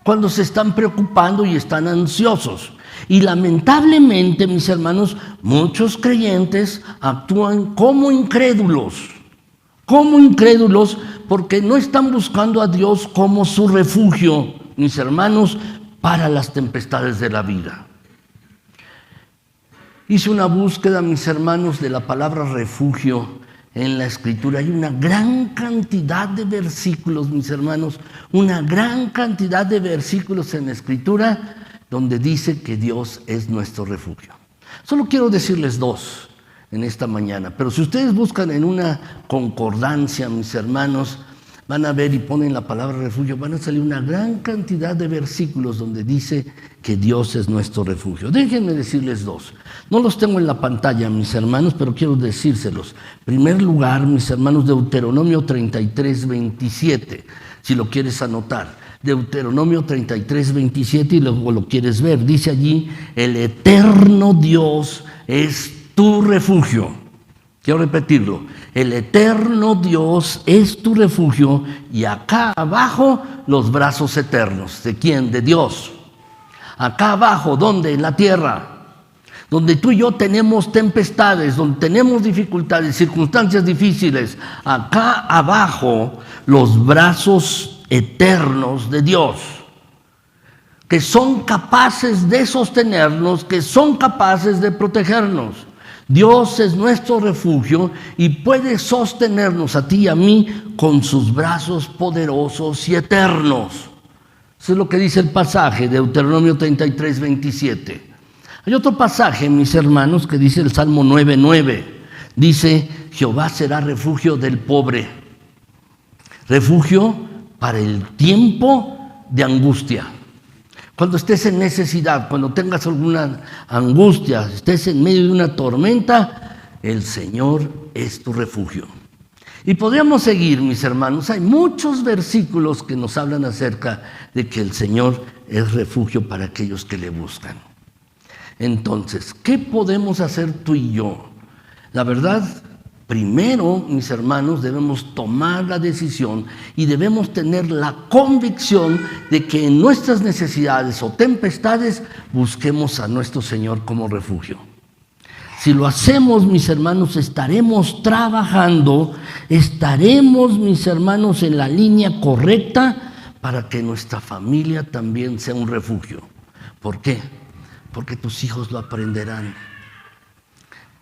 cuando se están preocupando y están ansiosos. Y lamentablemente, mis hermanos, muchos creyentes actúan como incrédulos porque no están buscando a Dios como su refugio, mis hermanos, para las tempestades de la vida. Hice una búsqueda, mis hermanos, de la palabra refugio en la Escritura. Hay una gran cantidad de versículos, mis hermanos, una gran cantidad de versículos en la Escritura donde dice que Dios es nuestro refugio. Solo quiero decirles dos en esta mañana, pero si ustedes buscan en una concordancia, mis hermanos, van a ver y ponen la palabra refugio, van a salir una gran cantidad de versículos donde dice que Dios es nuestro refugio. Déjenme decirles dos. No los tengo en la pantalla, mis hermanos, pero quiero decírselos. En primer lugar, mis hermanos, Deuteronomio 33, 27, si lo quieres anotar. Deuteronomio 33, 27, y luego lo quieres ver. Dice allí, el eterno Dios es tu refugio. Quiero repetirlo, el eterno Dios es tu refugio, y acá abajo los brazos eternos. ¿De quién? De Dios. Acá abajo, ¿dónde? En la tierra. Donde tú y yo tenemos tempestades, donde tenemos dificultades, circunstancias difíciles. Acá abajo los brazos eternos de Dios, que son capaces de sostenernos, que son capaces de protegernos. Dios es nuestro refugio y puede sostenernos a ti y a mí con sus brazos poderosos y eternos. Eso es lo que dice el pasaje de Deuteronomio 33, 27. Hay otro pasaje, mis hermanos, que dice el Salmo 9:9. Dice, Jehová será refugio del pobre, refugio para el tiempo de angustia. Cuando estés en necesidad, cuando tengas alguna angustia, estés en medio de una tormenta, el Señor es tu refugio. Y podríamos seguir, mis hermanos. Hay muchos versículos que nos hablan acerca de que el Señor es refugio para aquellos que le buscan. Entonces, ¿qué podemos hacer tú y yo? La verdad, primero, mis hermanos, debemos tomar la decisión y debemos tener la convicción de que en nuestras necesidades o tempestades busquemos a nuestro Señor como refugio. Si lo hacemos, mis hermanos, estaremos trabajando, estaremos, mis hermanos, en la línea correcta para que nuestra familia también sea un refugio. ¿Por qué? Porque tus hijos lo aprenderán.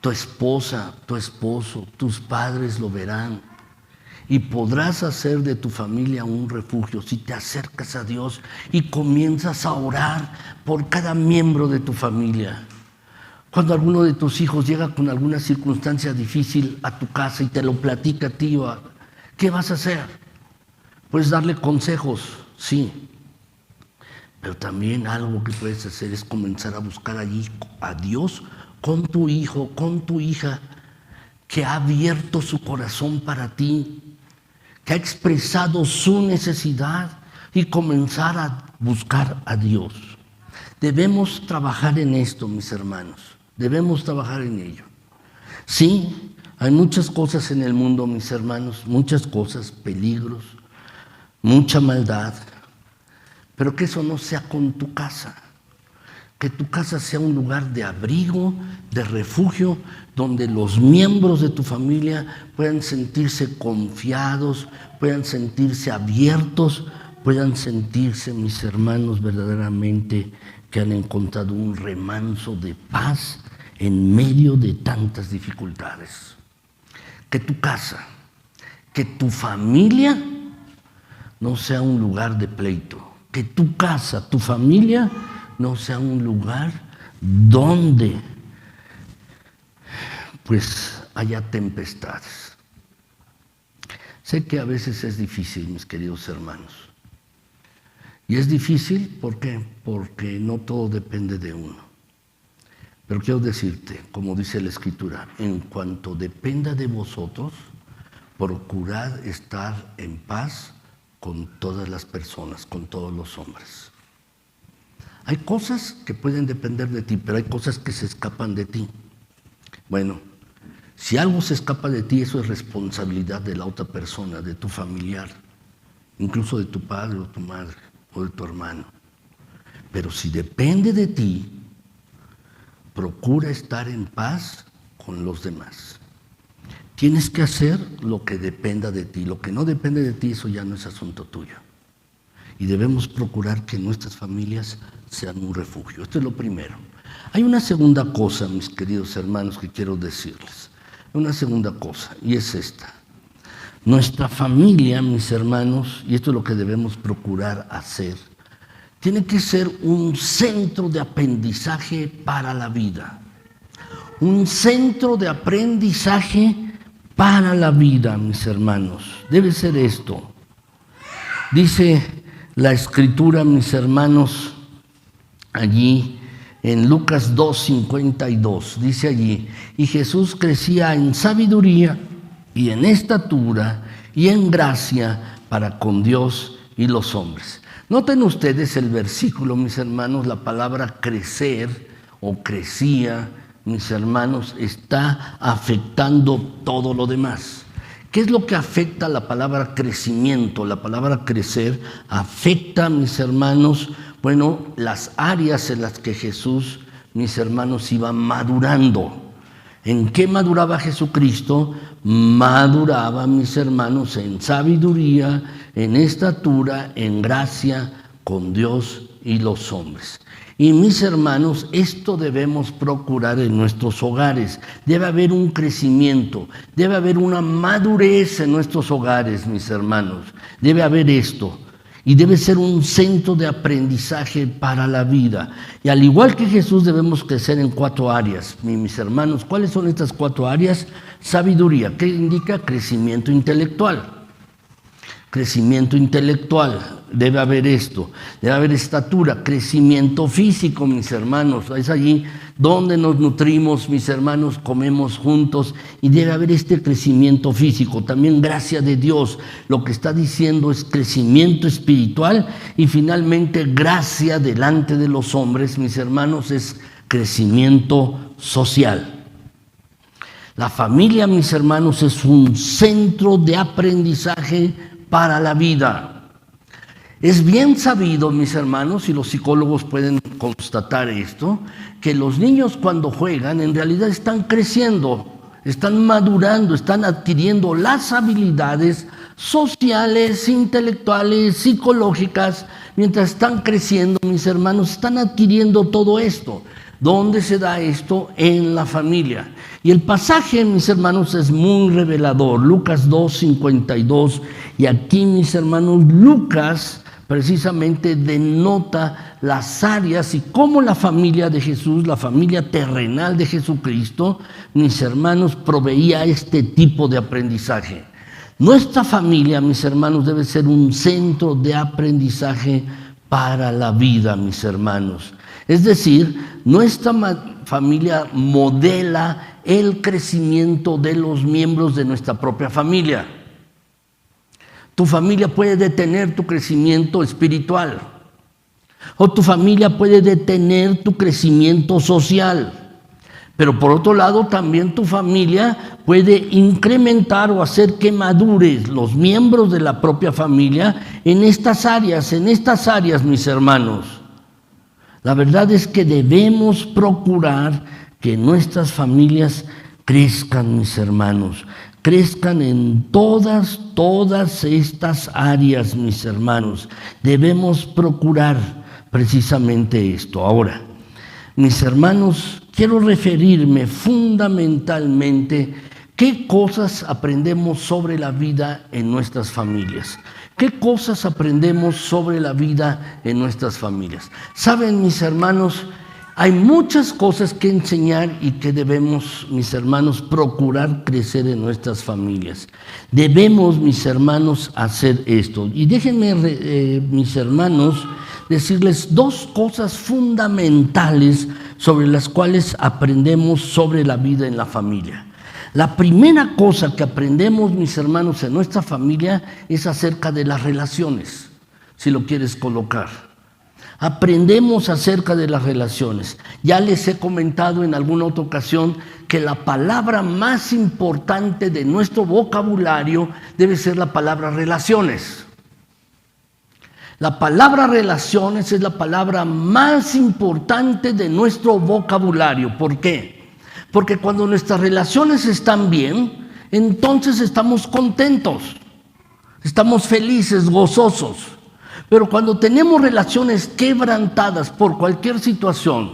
Tu esposa, tu esposo, tus padres lo verán. Y podrás hacer de tu familia un refugio si te acercas a Dios y comienzas a orar por cada miembro de tu familia. Cuando alguno de tus hijos llega con alguna circunstancia difícil a tu casa y te lo platica a ti, ¿qué vas a hacer? Puedes darle consejos, sí. Pero también algo que puedes hacer es comenzar a buscar allí a Dios con tu hijo, con tu hija, que ha abierto su corazón para ti, que ha expresado su necesidad y comenzar a buscar a Dios. Debemos trabajar en esto, mis hermanos. Debemos trabajar en ello. Sí, hay muchas cosas en el mundo, mis hermanos, muchas cosas, peligros, mucha maldad, pero que eso no sea con tu casa. Que tu casa sea un lugar de abrigo, de refugio, donde los miembros de tu familia puedan sentirse confiados, puedan sentirse abiertos, puedan sentirse, mis hermanos, verdaderamente que han encontrado un remanso de paz en medio de tantas dificultades. Que tu casa, que tu familia no sea un lugar de pleito. Que tu casa, tu familia no sea un lugar donde pues haya tempestades. Sé que a veces es difícil, mis queridos hermanos. Y es difícil porque no todo depende de uno. Pero quiero decirte, como dice la Escritura, en cuanto dependa de vosotros, procurad estar en paz con todas las personas, con todos los hombres. Hay cosas que pueden depender de ti, pero hay cosas que se escapan de ti. Bueno, si algo se escapa de ti, eso es responsabilidad de la otra persona, de tu familiar, incluso de tu padre o tu madre o de tu hermano. Pero si depende de ti, procura estar en paz con los demás. Tienes que hacer lo que dependa de ti. Lo que no depende de ti, eso ya no es asunto tuyo. Y debemos procurar que nuestras familias sean un refugio. Esto es lo primero. Hay una segunda cosa, mis queridos hermanos, que quiero decirles. Una segunda cosa, y es esta. Nuestra familia, mis hermanos, y esto es lo que debemos procurar hacer, tiene que ser un centro de aprendizaje para la vida. Un centro de aprendizaje para la vida, mis hermanos. Debe ser esto. Dice la Escritura, mis hermanos, allí en Lucas 2:52, dice allí: y Jesús crecía en sabiduría y en estatura y en gracia para con Dios y los hombres. Noten ustedes el versículo, mis hermanos, la palabra crecer o crecía, mis hermanos, está afectando todo lo demás. ¿Qué es lo que afecta la palabra crecimiento? La palabra crecer afecta, mis hermanos, bueno, las áreas en las que Jesús, mis hermanos, iba madurando. ¿En qué maduraba Jesucristo? Maduraba, mis hermanos, en sabiduría, en estatura, en gracia con Dios y los hombres. Y mis hermanos, esto debemos procurar en nuestros hogares. Debe haber un crecimiento, debe haber una madurez en nuestros hogares, mis hermanos. Debe haber esto. Y debe ser un centro de aprendizaje para la vida. Y al igual que Jesús, debemos crecer en 4 áreas, mis hermanos. ¿Cuáles son estas 4 áreas? Sabiduría, que indica crecimiento intelectual. Crecimiento intelectual, debe haber esto. Debe haber estatura, crecimiento físico, mis hermanos. Es allí donde nos nutrimos, mis hermanos, comemos juntos, y debe haber este crecimiento físico. También gracia de Dios. Lo que está diciendo es crecimiento espiritual, y finalmente gracia delante de los hombres, mis hermanos, es crecimiento social. La familia, mis hermanos, es un centro de aprendizaje para la vida. Es bien sabido, mis hermanos, y los psicólogos pueden constatar esto, que los niños cuando juegan en realidad están creciendo, están madurando, están adquiriendo las habilidades sociales, intelectuales, psicológicas. Mientras están creciendo, mis hermanos, están adquiriendo todo esto. ¿Dónde se da esto? En la familia. Y el pasaje, mis hermanos, es muy revelador. Lucas 2:52. Y aquí, mis hermanos, Lucas precisamente denota las áreas y cómo la familia de Jesús, la familia terrenal de Jesucristo, mis hermanos, proveía este tipo de aprendizaje. Nuestra familia, mis hermanos, debe ser un centro de aprendizaje para la vida, mis hermanos. Es decir, nuestra familia modela el crecimiento de los miembros de nuestra propia familia. Tu familia puede detener tu crecimiento espiritual. O tu familia puede detener tu crecimiento social. Pero por otro lado, también tu familia puede incrementar o hacer que madures los miembros de la propia familia en estas áreas, mis hermanos. La verdad es que debemos procurar que nuestras familias crezcan, mis hermanos. Crezcan en todas estas áreas, mis hermanos. Debemos procurar precisamente esto. Ahora, mis hermanos, quiero referirme fundamentalmente qué cosas aprendemos sobre la vida en nuestras familias. ¿Qué cosas aprendemos sobre la vida en nuestras familias? Saben, mis hermanos, hay muchas cosas que enseñar y que debemos, mis hermanos, procurar crecer en nuestras familias. Debemos, mis hermanos, hacer esto. Y déjenme, mis hermanos, decirles dos cosas fundamentales sobre las cuales aprendemos sobre la vida en la familia. La primera cosa que aprendemos, mis hermanos, en nuestra familia es acerca de las relaciones, si lo quieres colocar. Aprendemos acerca de las relaciones. Ya les he comentado en alguna otra ocasión que la palabra más importante de nuestro vocabulario debe ser la palabra relaciones. La palabra relaciones es la palabra más importante de nuestro vocabulario. ¿Por qué? Porque cuando nuestras relaciones están bien, entonces estamos contentos, estamos felices, gozosos. Pero cuando tenemos relaciones quebrantadas por cualquier situación,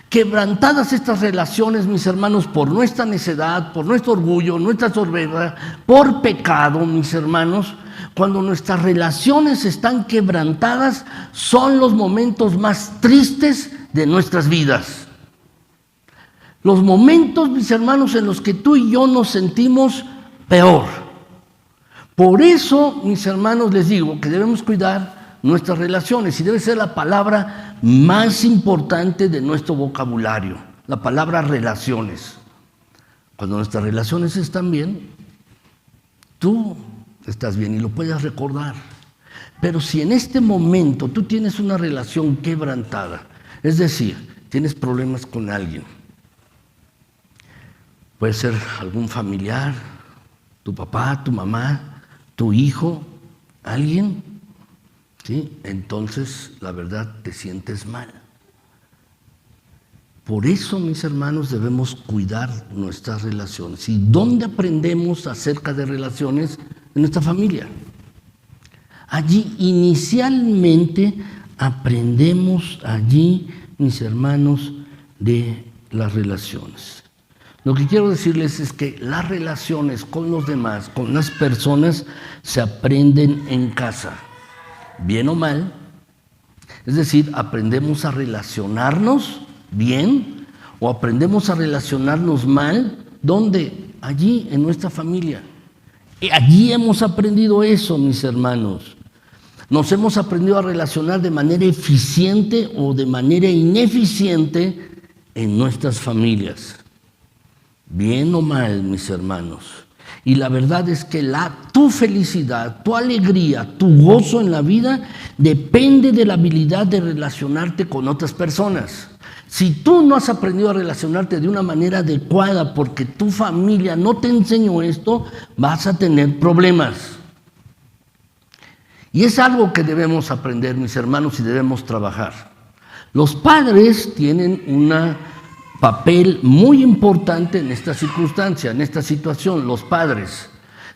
quebrantadas estas relaciones, mis hermanos, por nuestra necedad, por nuestro orgullo, nuestra soberbia, por pecado, mis hermanos, cuando nuestras relaciones están quebrantadas, son los momentos más tristes de nuestras vidas. Los momentos, mis hermanos, en los que tú y yo nos sentimos peor. Por eso, mis hermanos, les digo que debemos cuidar nuestras relaciones y debe ser la palabra más importante de nuestro vocabulario, la palabra relaciones. Cuando nuestras relaciones están bien, tú estás bien y lo puedes recordar. Pero si en este momento tú tienes una relación quebrantada, es decir, tienes problemas con alguien, puede ser algún familiar, tu papá, tu mamá, tu hijo, alguien, ¿sí? Entonces, la verdad, te sientes mal. Por eso, mis hermanos, debemos cuidar nuestras relaciones. ¿Y dónde aprendemos acerca de relaciones? En nuestra familia. Allí, inicialmente, aprendemos allí, mis hermanos, de las relaciones. Lo que quiero decirles es que las relaciones con los demás, con las personas, se aprenden en casa, bien o mal. Es decir, aprendemos a relacionarnos bien o aprendemos a relacionarnos mal. ¿Dónde? Allí, en nuestra familia. Y allí hemos aprendido eso, mis hermanos. Nos hemos aprendido a relacionar de manera eficiente o de manera ineficiente en nuestras familias. Bien o mal, mis hermanos. Y la verdad es que tu felicidad, tu alegría, tu gozo en la vida depende de la habilidad de relacionarte con otras personas. Si tú no has aprendido a relacionarte de una manera adecuada porque tu familia no te enseñó esto, vas a tener problemas. Y es algo que debemos aprender, mis hermanos, y debemos trabajar. Los padres tienen un papel muy importante en esta circunstancia, en esta situación. Los padres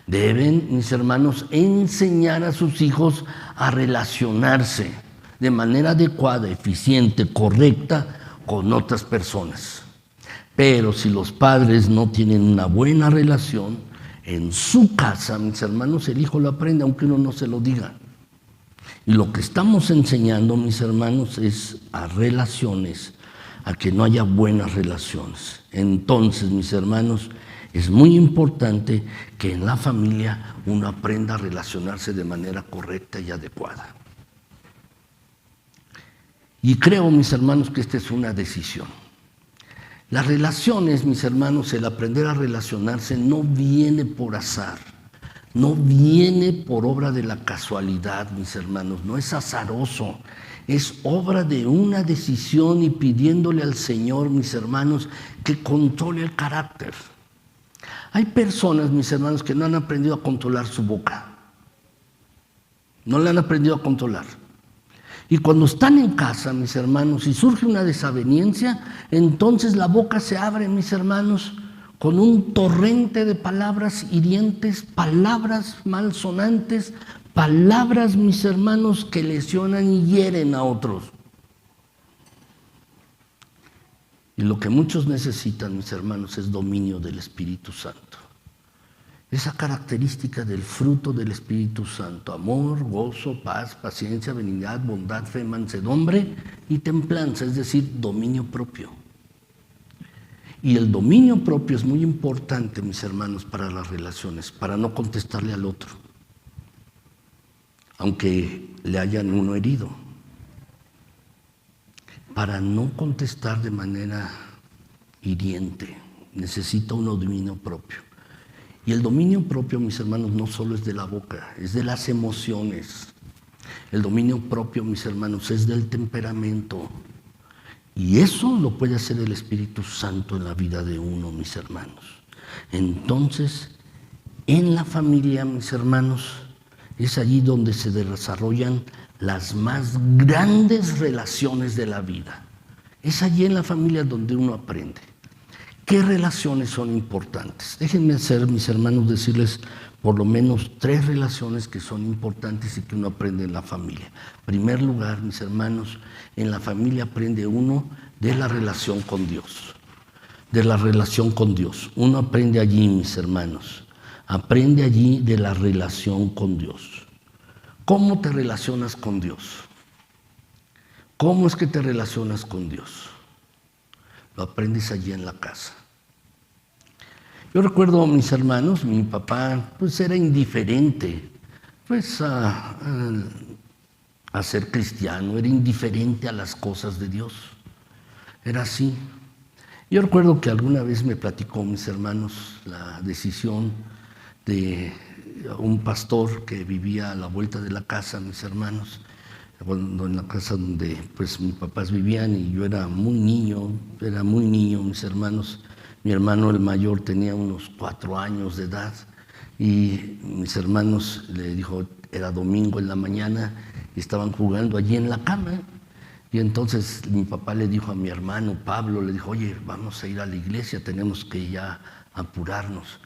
deben, mis hermanos, enseñar a sus hijos a relacionarse de manera adecuada, eficiente, correcta con otras personas. Pero si los padres no tienen una buena relación en su casa, mis hermanos, el hijo lo aprende aunque uno no se lo diga. Y lo que estamos enseñando, mis hermanos, es a relaciones, a que no haya buenas relaciones. Entonces, mis hermanos, es muy importante que en la familia uno aprenda a relacionarse de manera correcta y adecuada. Y creo, mis hermanos, que esta es una decisión. Las relaciones, mis hermanos, el aprender a relacionarse no viene por azar. no viene por obra de la casualidad, mis hermanos, no es azaroso, es obra de una decisión y pidiéndole al Señor, mis hermanos, que controle el carácter. Hay personas, mis hermanos, que no han aprendido a controlar su boca. No la han aprendido a controlar. Y cuando están en casa, mis hermanos, y surge una desaveniencia, entonces la boca se abre, mis hermanos, con un torrente de palabras hirientes, palabras malsonantes, palabras, mis hermanos, que lesionan y hieren a otros. Y lo que muchos necesitan, mis hermanos, es dominio del Espíritu Santo. Esa característica del fruto del Espíritu Santo: amor, gozo, paz, paciencia, benignidad, bondad, fe, mansedumbre y templanza, es decir, dominio propio. Y el dominio propio es muy importante, mis hermanos, para las relaciones, para no contestarle al otro, aunque le hayan uno herido, para no contestar de manera hiriente. Necesita un dominio propio. Y el dominio propio, mis hermanos, no solo es de la boca, es de las emociones. El dominio propio, mis hermanos, es del temperamento. Y eso lo puede hacer el Espíritu Santo en la vida de uno, mis hermanos. Entonces, en la familia, mis hermanos, es allí donde se desarrollan las más grandes relaciones de la vida. Es allí en la familia donde uno aprende. ¿Qué relaciones son importantes? Déjenme hacer, mis hermanos, decirles por lo menos 3 relaciones que son importantes y que uno aprende en la familia. En primer lugar, mis hermanos, en la familia aprende uno de la relación con Dios. De la relación con Dios. Uno aprende allí, mis hermanos. Aprende allí de la relación con Dios. ¿Cómo te relacionas con Dios? ¿Cómo es que te relacionas con Dios? Lo aprendes allí en la casa. Yo recuerdo, mis hermanos, mi papá pues era indiferente pues a ser cristiano, era indiferente a las cosas de Dios. Era así. Yo recuerdo que alguna vez me platicó, mis hermanos, la decisión de un pastor que vivía a la vuelta de la casa, mis hermanos, en la casa donde pues mis papás vivían, y yo era muy niño, mis hermanos. Mi hermano el mayor tenía unos 4 años de edad y mis hermanos, le dijo, era domingo en la mañana y estaban jugando allí en la cama. Y entonces mi papá le dijo a mi hermano Pablo, le dijo, oye, vamos a ir a la iglesia, tenemos que ya apurarnos.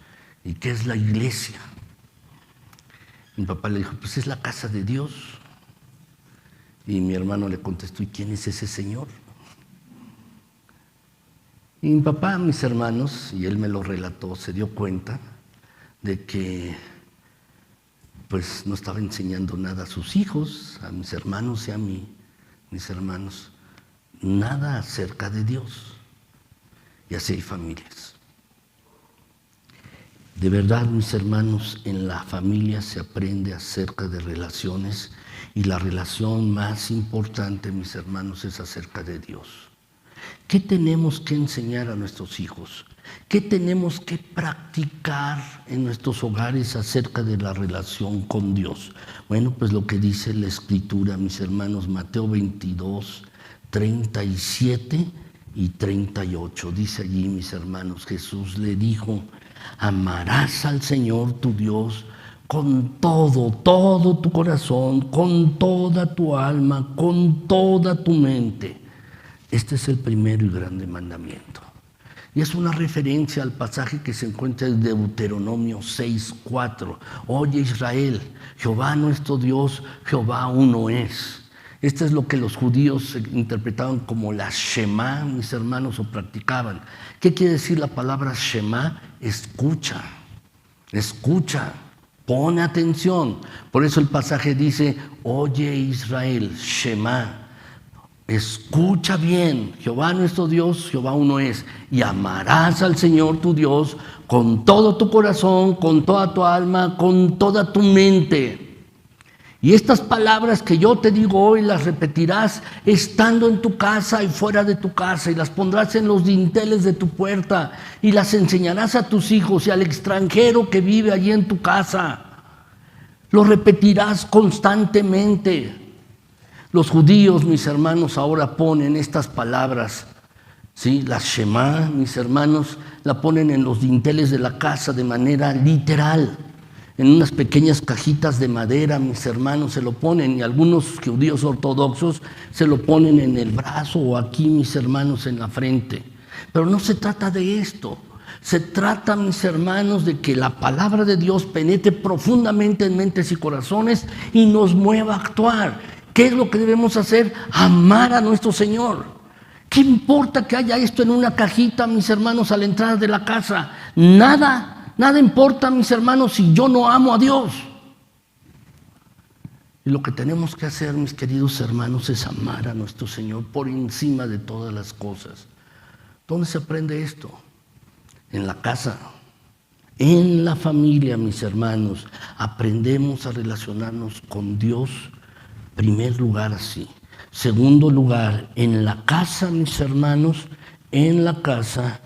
¿Y qué es la iglesia? Mi papá le dijo, pues es la casa de Dios. Y mi hermano le contestó, ¿y quién es ese Señor? Y mi papá, mis hermanos, y él me lo relató, se dio cuenta de que pues no estaba enseñando nada a sus hijos, a mis hermanos y a mí, mis hermanos, nada acerca de Dios. Y así hay familias. De verdad, mis hermanos, en la familia se aprende acerca de relaciones, y la relación más importante, mis hermanos, es acerca de Dios. ¿Qué tenemos que enseñar a nuestros hijos? ¿Qué tenemos que practicar en nuestros hogares acerca de la relación con Dios? Bueno, pues lo que dice la Escritura, mis hermanos, Mateo 22, 37 y 38. Dice allí, mis hermanos, Jesús le dijo, amarás al Señor tu Dios con todo tu corazón, con toda tu alma, con toda tu mente. Este es el primero y grande mandamiento. Y es una referencia al pasaje que se encuentra en Deuteronomio 6:4. Oye Israel, Jehová nuestro Dios, Jehová uno es. Esto es lo que los judíos interpretaban como la Shema, mis hermanos, o practicaban. ¿Qué quiere decir la palabra Shema? Escucha, escucha, pone atención. Por eso el pasaje dice, oye Israel, Shema. Escucha bien, Jehová nuestro Dios, Jehová uno es, y amarás al Señor tu Dios con todo tu corazón, con toda tu alma, con toda tu mente. Y estas palabras que yo te digo hoy las repetirás estando en tu casa y fuera de tu casa, y las pondrás en los dinteles de tu puerta, y las enseñarás a tus hijos y al extranjero que vive allí en tu casa. Lo repetirás constantemente. Los judíos, mis hermanos, ahora ponen estas palabras, ¿sí? La Shema, mis hermanos, la ponen en los dinteles de la casa de manera literal. En unas pequeñas cajitas de madera, mis hermanos, se lo ponen, y algunos judíos ortodoxos se lo ponen en el brazo o aquí, mis hermanos, en la frente. Pero no se trata de esto. Se trata, mis hermanos, de que la palabra de Dios penetre profundamente en mentes y corazones y nos mueva a actuar. ¿Qué es lo que debemos hacer? Amar a nuestro Señor. ¿Qué importa que haya esto en una cajita, mis hermanos, a la entrada de la casa? Nada importa, mis hermanos, si yo no amo a Dios. Y lo que tenemos que hacer, mis queridos hermanos, es amar a nuestro Señor por encima de todas las cosas. ¿Dónde se aprende esto? En la casa, en la familia, mis hermanos. Aprendemos a relacionarnos con Dios, en primer lugar, así. Segundo lugar, en la casa, mis hermanos, en la casa,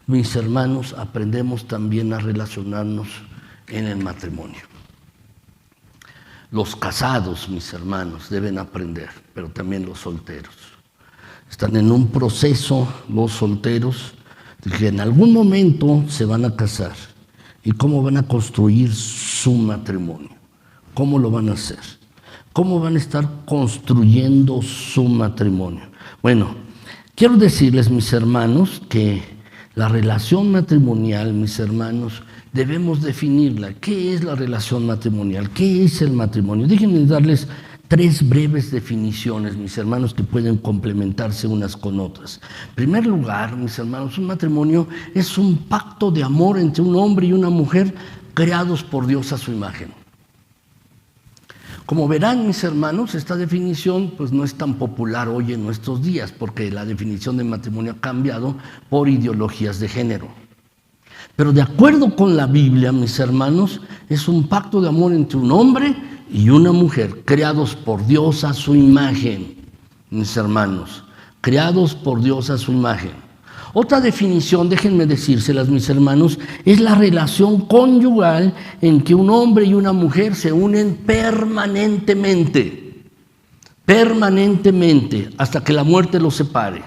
mis hermanos, aprendemos también a relacionarnos en el matrimonio. Los casados, mis hermanos, deben aprender, pero también los solteros. Están en un proceso los solteros de que en algún momento se van a casar. ¿Y cómo van a construir su matrimonio? ¿Cómo lo van a hacer? ¿Cómo van a estar construyendo su matrimonio? Bueno, quiero decirles, mis hermanos, que la relación matrimonial, mis hermanos, debemos definirla. ¿Qué es la relación matrimonial? ¿Qué es el matrimonio? Déjenme darles 3 breves definiciones, mis hermanos, que pueden complementarse unas con otras. En primer lugar, mis hermanos, un matrimonio es un pacto de amor entre un hombre y una mujer creados por Dios a su imagen. Como verán, mis hermanos, esta definición pues no es tan popular hoy en nuestros días, porque la definición de matrimonio ha cambiado por ideologías de género. Pero de acuerdo con la Biblia, mis hermanos, es un pacto de amor entre un hombre y una mujer, creados por Dios a su imagen, mis hermanos, creados por Dios a su imagen. Otra definición, déjenme decírselas, mis hermanos, es la relación conyugal en que un hombre y una mujer se unen permanentemente, hasta que la muerte los separe,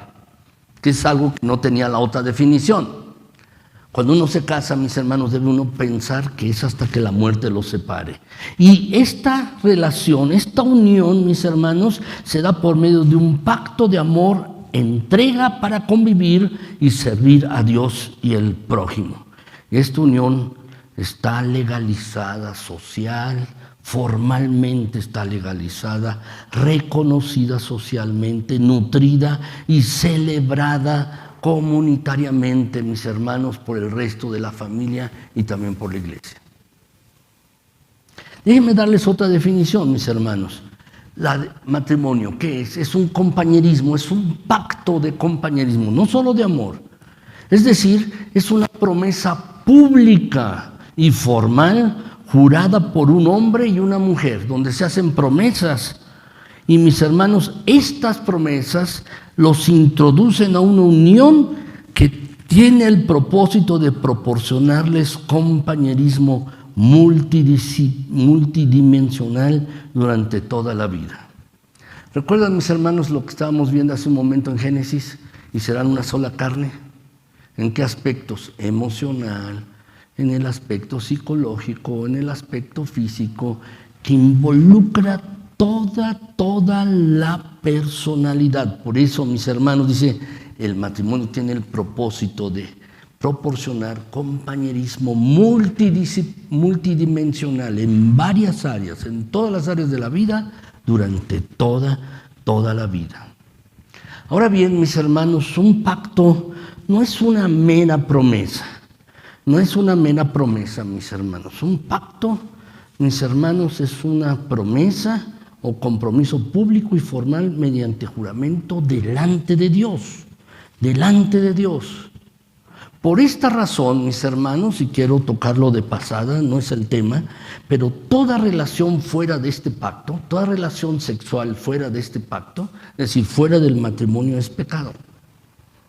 que es algo que no tenía la otra definición. Cuando uno se casa, mis hermanos, debe uno pensar que es hasta que la muerte los separe. Y esta relación, esta unión, mis hermanos, se da por medio de un pacto de amor, entrega para convivir y servir a Dios y el prójimo. Esta unión está legalizada social, formalmente está legalizada, reconocida socialmente, nutrida y celebrada comunitariamente, mis hermanos, por el resto de la familia y también por la iglesia. Déjenme darles otra definición, mis hermanos. Matrimonio, ¿qué es? Es un compañerismo, es un pacto de compañerismo, no solo de amor. Es decir, es una promesa pública y formal, jurada por un hombre y una mujer, donde se hacen promesas. Y mis hermanos, estas promesas los introducen a una unión que tiene el propósito de proporcionarles compañerismo multidimensional durante toda la vida. ¿Recuerdan, mis hermanos, lo que estábamos viendo hace un momento en Génesis? ¿Y serán una sola carne? ¿En qué aspectos? Emocional, en el aspecto psicológico, en el aspecto físico, que involucra toda la personalidad. Por eso, mis hermanos, dice, el matrimonio tiene el propósito de proporcionar compañerismo multidimensional en varias áreas, en todas las áreas de la vida, durante toda la vida. Ahora bien, mis hermanos, un pacto no es una mera promesa. No es una mera promesa, mis hermanos. Un pacto, mis hermanos, es una promesa o compromiso público y formal mediante juramento delante de Dios. Delante de Dios. Por esta razón, mis hermanos, y quiero tocarlo de pasada, no es el tema, pero toda relación fuera de este pacto, toda relación sexual fuera de este pacto, es decir, fuera del matrimonio, es pecado.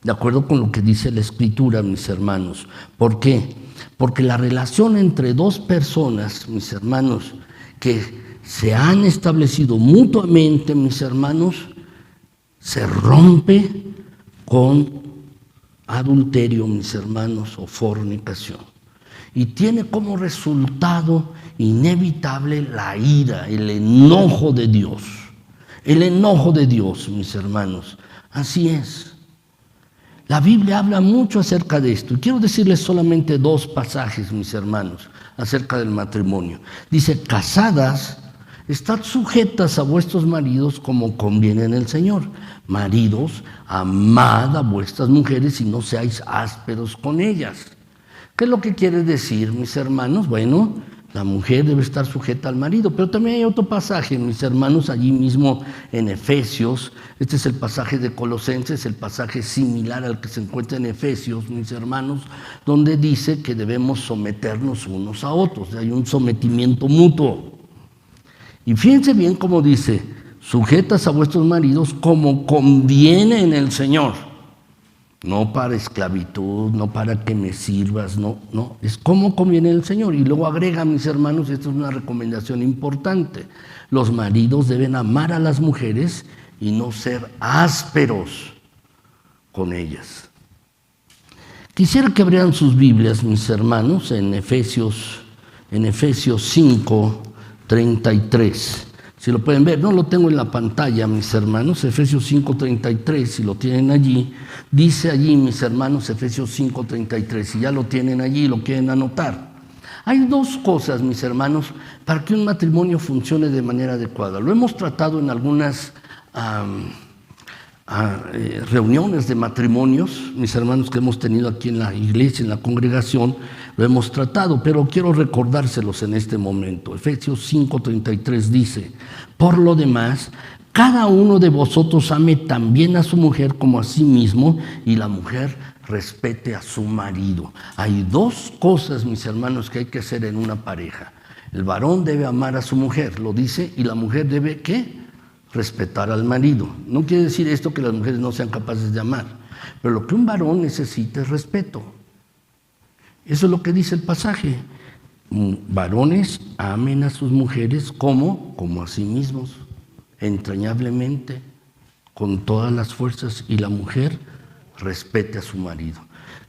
De acuerdo con lo que dice la Escritura, mis hermanos. ¿Por qué? Porque la relación entre dos personas, mis hermanos, que se han establecido mutuamente, mis hermanos, se rompe con adulterio, mis hermanos, o fornicación. Y tiene como resultado inevitable la ira, el enojo de Dios. El enojo de Dios, mis hermanos. Así es. La Biblia habla mucho acerca de esto. Y quiero decirles solamente 2 pasajes, mis hermanos, acerca del matrimonio. Dice, casadas, estad sujetas a vuestros maridos como conviene en el Señor. Maridos, amad a vuestras mujeres y no seáis ásperos con ellas. ¿Qué es lo que quiere decir, mis hermanos? Bueno, la mujer debe estar sujeta al marido, pero también hay otro pasaje, mis hermanos, allí mismo en Efesios. Este es el pasaje de Colosenses, el pasaje similar al que se encuentra en Efesios, mis hermanos, donde dice que debemos someternos unos a otros. Hay un sometimiento mutuo. Y fíjense bien cómo dice, sujetas a vuestros maridos como conviene en el Señor. No para esclavitud, no para que me sirvas, no, es como conviene el Señor. Y luego agrega, mis hermanos, esto es una recomendación importante, los maridos deben amar a las mujeres y no ser ásperos con ellas. Quisiera que abrieran sus Biblias, mis hermanos, en Efesios 5, 33. Si lo pueden ver, no lo tengo en la pantalla, mis hermanos, Efesios 5:33, si lo tienen allí, dice allí, mis hermanos, Efesios 5:33, si ya lo tienen allí y lo quieren anotar. Hay 2 cosas, mis hermanos, para que un matrimonio funcione de manera adecuada. Lo hemos tratado en algunas reuniones de matrimonios, mis hermanos, que hemos tenido aquí en la iglesia, en la congregación, lo hemos tratado, pero quiero recordárselos en este momento. Efesios 5:33 dice, por lo demás, cada uno de vosotros ame también a su mujer como a sí mismo, y la mujer respete a su marido. Hay 2 cosas, mis hermanos, que hay que hacer en una pareja. El varón debe amar a su mujer, lo dice, y la mujer debe, ¿qué? Respetar al marido. No quiere decir esto que las mujeres no sean capaces de amar, pero lo que un varón necesita es respeto. Eso es lo que dice el pasaje. Varones amen a sus mujeres como a sí mismos, entrañablemente, con todas las fuerzas, y la mujer respete a su marido.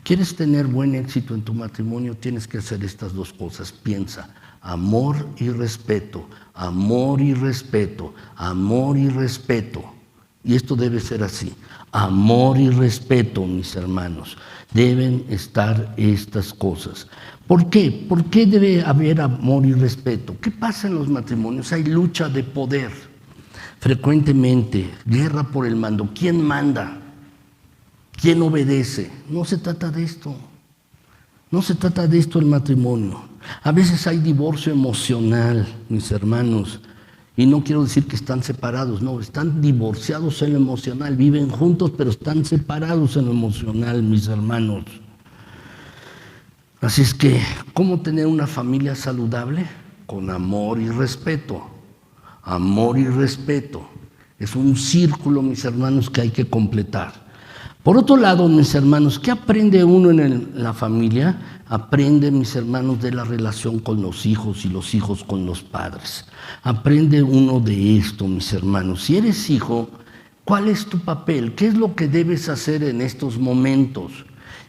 ¿Quieres tener buen éxito en tu matrimonio? Tienes que hacer estas 2 cosas. Piensa, amor y respeto, amor y respeto, amor y respeto. Y esto debe ser así. Amor y respeto, mis hermanos. Deben estar estas cosas. ¿Por qué? ¿Por qué debe haber amor y respeto? ¿Qué pasa en los matrimonios? Hay lucha de poder. Frecuentemente, guerra por el mando. ¿Quién manda? ¿Quién obedece? No se trata de esto. No se trata de esto el matrimonio. A veces hay divorcio emocional, mis hermanos. Y no quiero decir que están separados, no, están divorciados en lo emocional, viven juntos, pero están separados en lo emocional, mis hermanos. Así es que, ¿cómo tener una familia saludable? Con amor y respeto. Amor y respeto. Es un círculo, mis hermanos, que hay que completar. Por otro lado, mis hermanos, ¿qué aprende uno en la familia? Aprende, mis hermanos, de la relación con los hijos y los hijos con los padres. Aprende uno de esto, mis hermanos. Si eres hijo, ¿cuál es tu papel? ¿Qué es lo que debes hacer en estos momentos?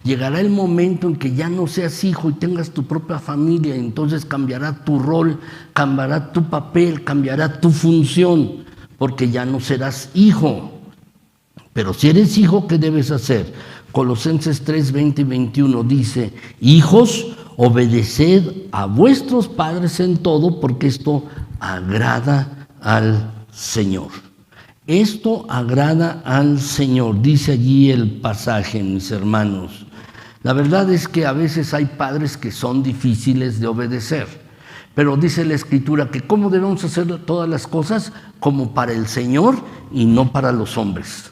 Llegará el momento en que ya no seas hijo y tengas tu propia familia, y entonces cambiará tu rol, cambiará tu papel, cambiará tu función, porque ya no serás hijo. Pero si eres hijo, ¿qué debes hacer? Colosenses 3, 20 y 21 dice, hijos, obedeced a vuestros padres en todo, porque esto agrada al Señor. Esto agrada al Señor, dice allí el pasaje, mis hermanos. La verdad es que a veces hay padres que son difíciles de obedecer, pero dice la Escritura que ¿cómo debemos hacer todas las cosas? Como para el Señor y no para los hombres.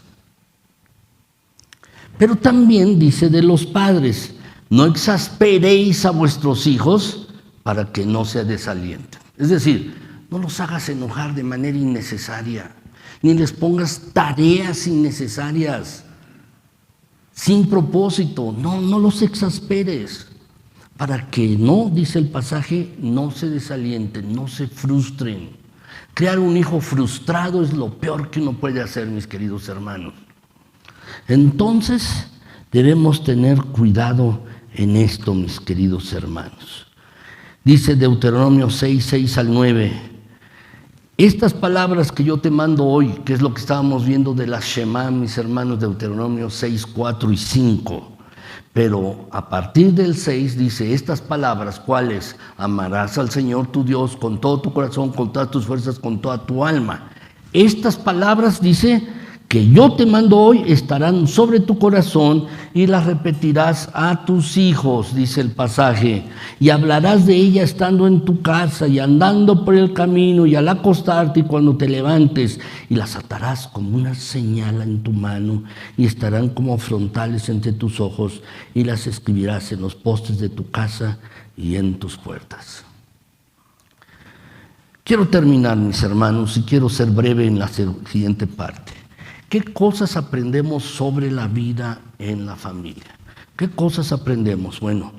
Pero también dice de los padres, no exasperéis a vuestros hijos para que no se desalienten. Es decir, no los hagas enojar de manera innecesaria, ni les pongas tareas innecesarias, sin propósito. No los exasperes. para que no, dice el pasaje, no se desalienten, no se frustren. Crear un hijo frustrado es lo peor que uno puede hacer, mis queridos hermanos. Entonces, debemos tener cuidado en esto, mis queridos hermanos. Dice Deuteronomio 6, 6 al 9, estas palabras que yo te mando hoy, que es lo que estábamos viendo de la Shema, mis hermanos, Deuteronomio 6, 4 y 5. Pero a partir del 6 dice, estas palabras, ¿cuáles? Amarás al Señor tu Dios con todo tu corazón, con todas tus fuerzas, con toda tu alma. Estas palabras, dice, que yo te mando hoy estarán sobre tu corazón y las repetirás a tus hijos, dice el pasaje, y hablarás de ella estando en tu casa y andando por el camino y al acostarte y cuando te levantes, y las atarás como una señal en tu mano y estarán como frontales entre tus ojos y las escribirás en los postes de tu casa y en tus puertas. Quiero terminar, mis hermanos, y quiero ser breve en la siguiente parte. ¿Qué cosas aprendemos sobre la vida en la familia? ¿Qué cosas aprendemos? Bueno,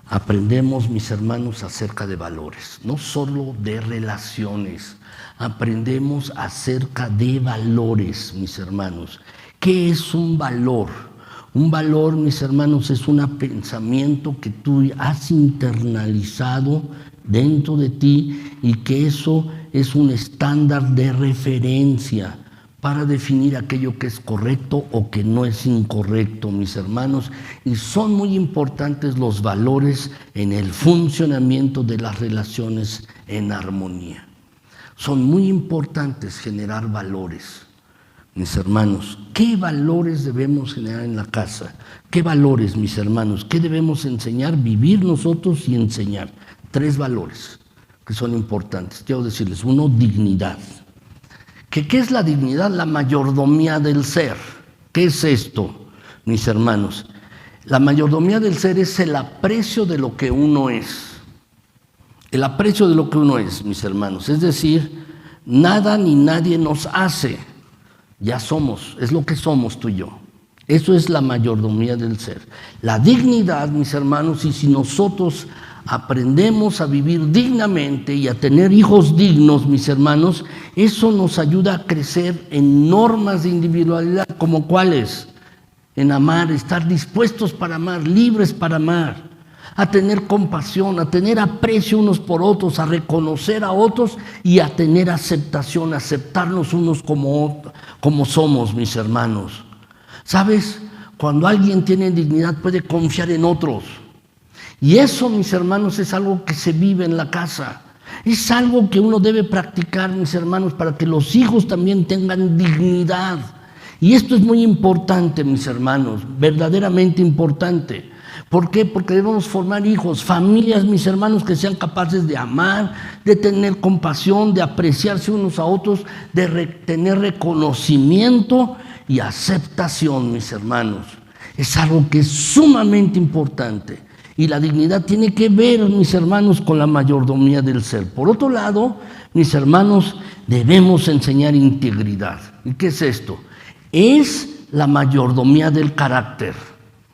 aprendemos, mis hermanos, acerca de valores, no solo de relaciones. Aprendemos acerca de valores, mis hermanos. ¿Qué es un valor? Un valor, mis hermanos, es un pensamiento que tú has internalizado dentro de ti y que eso es un estándar de referencia para definir aquello que es correcto o que no es incorrecto, mis hermanos. Y son muy importantes los valores en el funcionamiento de las relaciones en armonía. Son muy importantes generar valores, mis hermanos. ¿Qué valores debemos generar en la casa? ¿Qué valores, mis hermanos? ¿Qué debemos enseñar, vivir nosotros y enseñar? 3 valores que son importantes. Quiero decirles, 1, dignidad. ¿Qué es la dignidad? La mayordomía del ser. ¿Qué es esto, mis hermanos? La mayordomía del ser es el aprecio de lo que uno es. El aprecio de lo que uno es, mis hermanos. Es decir, nada ni nadie nos hace. Ya somos, es lo que somos tú y yo. Eso es la mayordomía del ser. La dignidad, mis hermanos, y si nosotros aprendemos a vivir dignamente y a tener hijos dignos, mis hermanos, eso nos ayuda a crecer en normas de individualidad, como cuáles, en amar, estar dispuestos para amar, libres para amar, a tener compasión, a tener aprecio unos por otros, a reconocer a otros y a tener aceptación, aceptarnos unos como somos, mis hermanos. ¿Sabes? Cuando alguien tiene dignidad puede confiar en otros. Y eso, mis hermanos, es algo que se vive en la casa. Es algo que uno debe practicar, mis hermanos, para que los hijos también tengan dignidad. Y esto es muy importante, mis hermanos, verdaderamente importante. ¿Por qué? Porque debemos formar hijos, familias, mis hermanos, que sean capaces de amar, de tener compasión, de apreciarse unos a otros, de tener reconocimiento y aceptación, mis hermanos. Es algo que es sumamente importante. Y la dignidad tiene que ver, mis hermanos, con la mayordomía del ser. Por otro lado, mis hermanos, debemos enseñar integridad. ¿Y qué es esto? Es la mayordomía del carácter.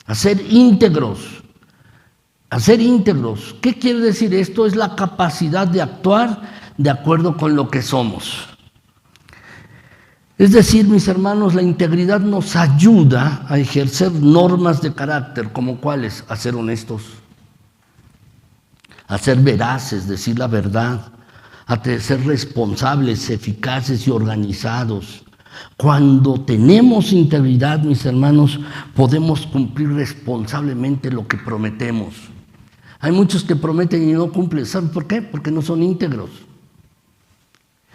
A ser íntegros. A ser íntegros. ¿Qué quiere decir esto? Es la capacidad de actuar de acuerdo con lo que somos. Es decir, mis hermanos, la integridad nos ayuda a ejercer normas de carácter, como cuáles: a ser honestos, a ser veraces, decir la verdad, a ser responsables, eficaces y organizados. Cuando tenemos integridad, mis hermanos, podemos cumplir responsablemente lo que prometemos. Hay muchos que prometen y no cumplen. ¿Saben por qué? Porque no son íntegros.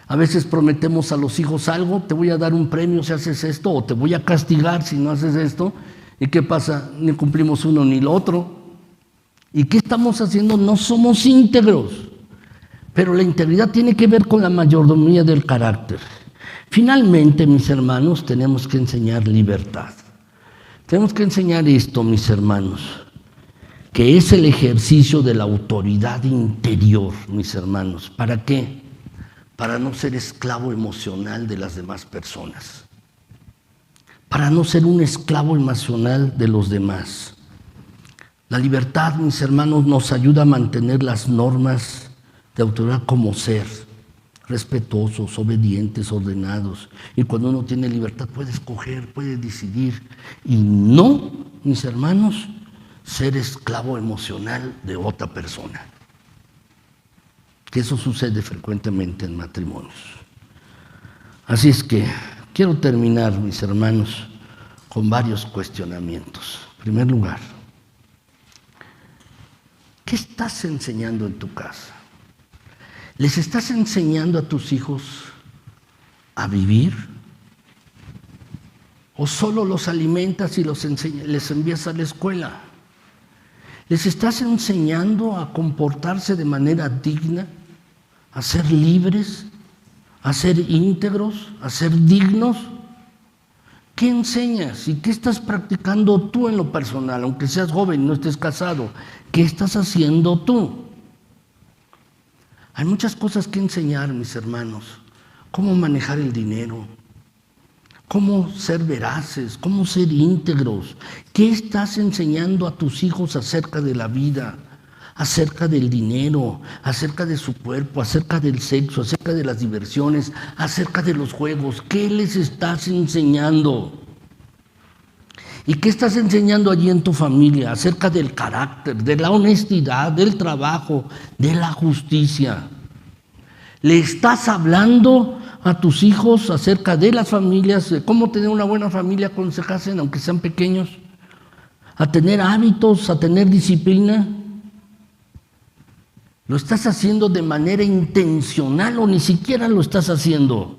A veces prometemos a los hijos algo: te voy a dar un premio si haces esto, o te voy a castigar si no haces esto. ¿Y qué pasa? Ni cumplimos uno ni lo otro. ¿Y qué estamos haciendo? No somos íntegros. Pero la integridad tiene que ver con la mayordomía del carácter. Finalmente, mis hermanos, tenemos que enseñar libertad. Tenemos que enseñar esto, mis hermanos, que es el ejercicio de la autoridad interior, mis hermanos. ¿Para qué? Para no ser esclavo emocional de las demás personas. Para no ser un esclavo emocional de los demás. La libertad, mis hermanos, nos ayuda a mantener las normas de autoridad como ser, respetuosos, obedientes, ordenados. Y cuando uno tiene libertad puede escoger, puede decidir. Y no, mis hermanos, ser esclavo emocional de otra persona. Que eso sucede frecuentemente en matrimonios. Así es que quiero terminar, mis hermanos, con varios cuestionamientos. En primer lugar, ¿qué estás enseñando en tu casa? ¿Les estás enseñando a tus hijos a vivir? ¿O solo los alimentas y les envías a la escuela? ¿Les estás enseñando a comportarse de manera digna, a ser libres, a ser íntegros, a ser dignos? ¿Qué enseñas y qué estás practicando tú en lo personal, aunque seas joven y no estés casado? ¿Qué estás haciendo tú? Hay muchas cosas que enseñar, mis hermanos. Cómo manejar el dinero, cómo ser veraces, cómo ser íntegros. ¿Qué estás enseñando a tus hijos acerca de la vida, acerca del dinero, acerca de su cuerpo, acerca del sexo, acerca de las diversiones, acerca de los juegos? ¿Qué les estás enseñando? ¿Y qué estás enseñando allí en tu familia acerca del carácter, de la honestidad, del trabajo, de la justicia? ¿Le estás hablando a tus hijos acerca de las familias, de cómo tener una buena familia cuando se casen, aunque sean pequeños? ¿A tener hábitos, a tener disciplina? ¿Lo estás haciendo de manera intencional o ni siquiera lo estás haciendo?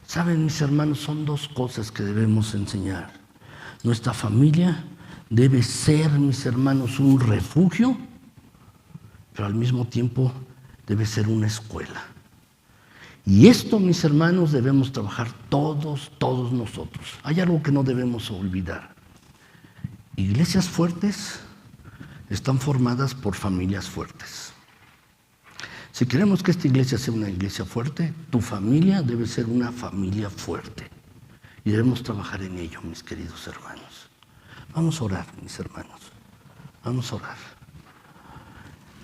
Saben, mis hermanos, son dos cosas que debemos enseñar. Nuestra familia debe ser, mis hermanos, un refugio, pero al mismo tiempo debe ser una escuela. Y esto, mis hermanos, debemos trabajar todos nosotros. Hay algo que no debemos olvidar. Iglesias fuertes están formadas por familias fuertes. Si queremos que esta iglesia sea una iglesia fuerte, tu familia debe ser una familia fuerte. Y debemos trabajar en ello, mis queridos hermanos. Vamos a orar, mis hermanos. Vamos a orar.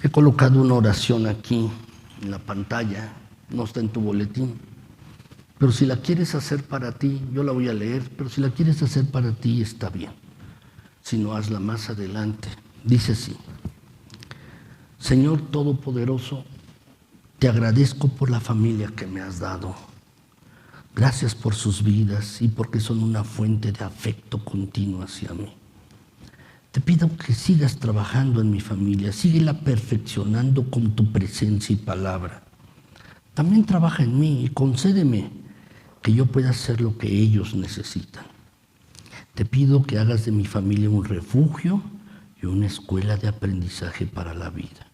He colocado una oración aquí en la pantalla. No está en tu boletín. Pero si la quieres hacer para ti, yo la voy a leer, pero si la quieres hacer para ti, está bien. Si no, hazla más adelante. Dice así: Señor Todopoderoso, te agradezco por la familia que me has dado. Gracias por sus vidas y porque son una fuente de afecto continuo hacia mí. Te pido que sigas trabajando en mi familia, síguela perfeccionando con tu presencia y palabra. También trabaja en mí y concédeme que yo pueda hacer lo que ellos necesitan. Te pido que hagas de mi familia un refugio y una escuela de aprendizaje para la vida.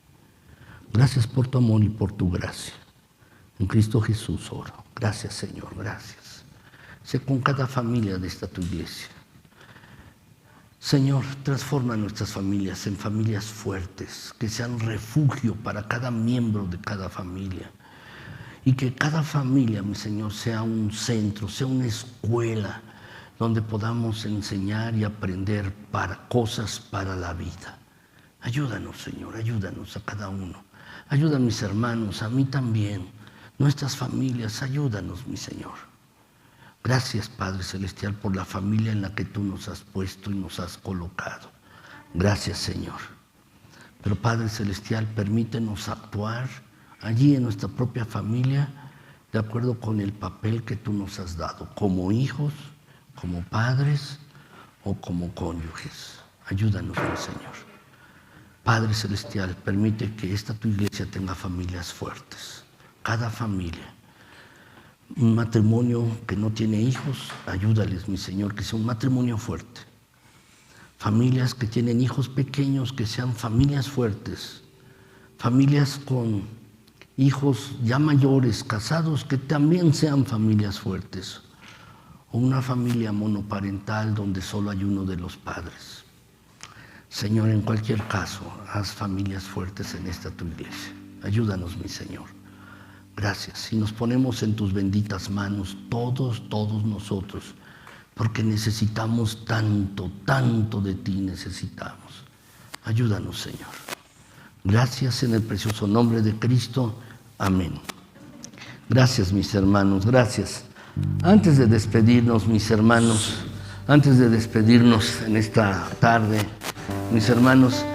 Gracias por tu amor y por tu gracia. En Cristo Jesús oro. Gracias, Señor, gracias. Sé con cada familia de esta tu iglesia. Señor, transforma nuestras familias en familias fuertes, que sean refugio para cada miembro de cada familia. Y que cada familia, mi Señor, sea un centro, sea una escuela donde podamos enseñar y aprender cosas para la vida. Ayúdanos, Señor, ayúdanos a cada uno. Ayuda a mis hermanos, a mí también, nuestras familias, ayúdanos, mi Señor. Gracias, Padre Celestial, por la familia en la que tú nos has puesto y nos has colocado. Gracias, Señor. Pero, Padre Celestial, permítenos actuar allí en nuestra propia familia de acuerdo con el papel que tú nos has dado, como hijos, como padres o como cónyuges. Ayúdanos, mi Señor. Padre Celestial, permite que esta tu iglesia tenga familias fuertes. Cada familia. Un matrimonio que no tiene hijos, ayúdales, mi Señor, que sea un matrimonio fuerte. Familias que tienen hijos pequeños, que sean familias fuertes. Familias con hijos ya mayores, casados, que también sean familias fuertes. O una familia monoparental donde solo hay uno de los padres. Señor, en cualquier caso, haz familias fuertes en esta tu iglesia. Ayúdanos, mi Señor. Gracias. Y nos ponemos en tus benditas manos, todos nosotros, porque necesitamos tanto, tanto de ti necesitamos. Ayúdanos, Señor. Gracias en el precioso nombre de Cristo. Amén. Gracias, mis hermanos, gracias. Antes de despedirnos, mis hermanos, antes de despedirnos en esta tarde, mis hermanos,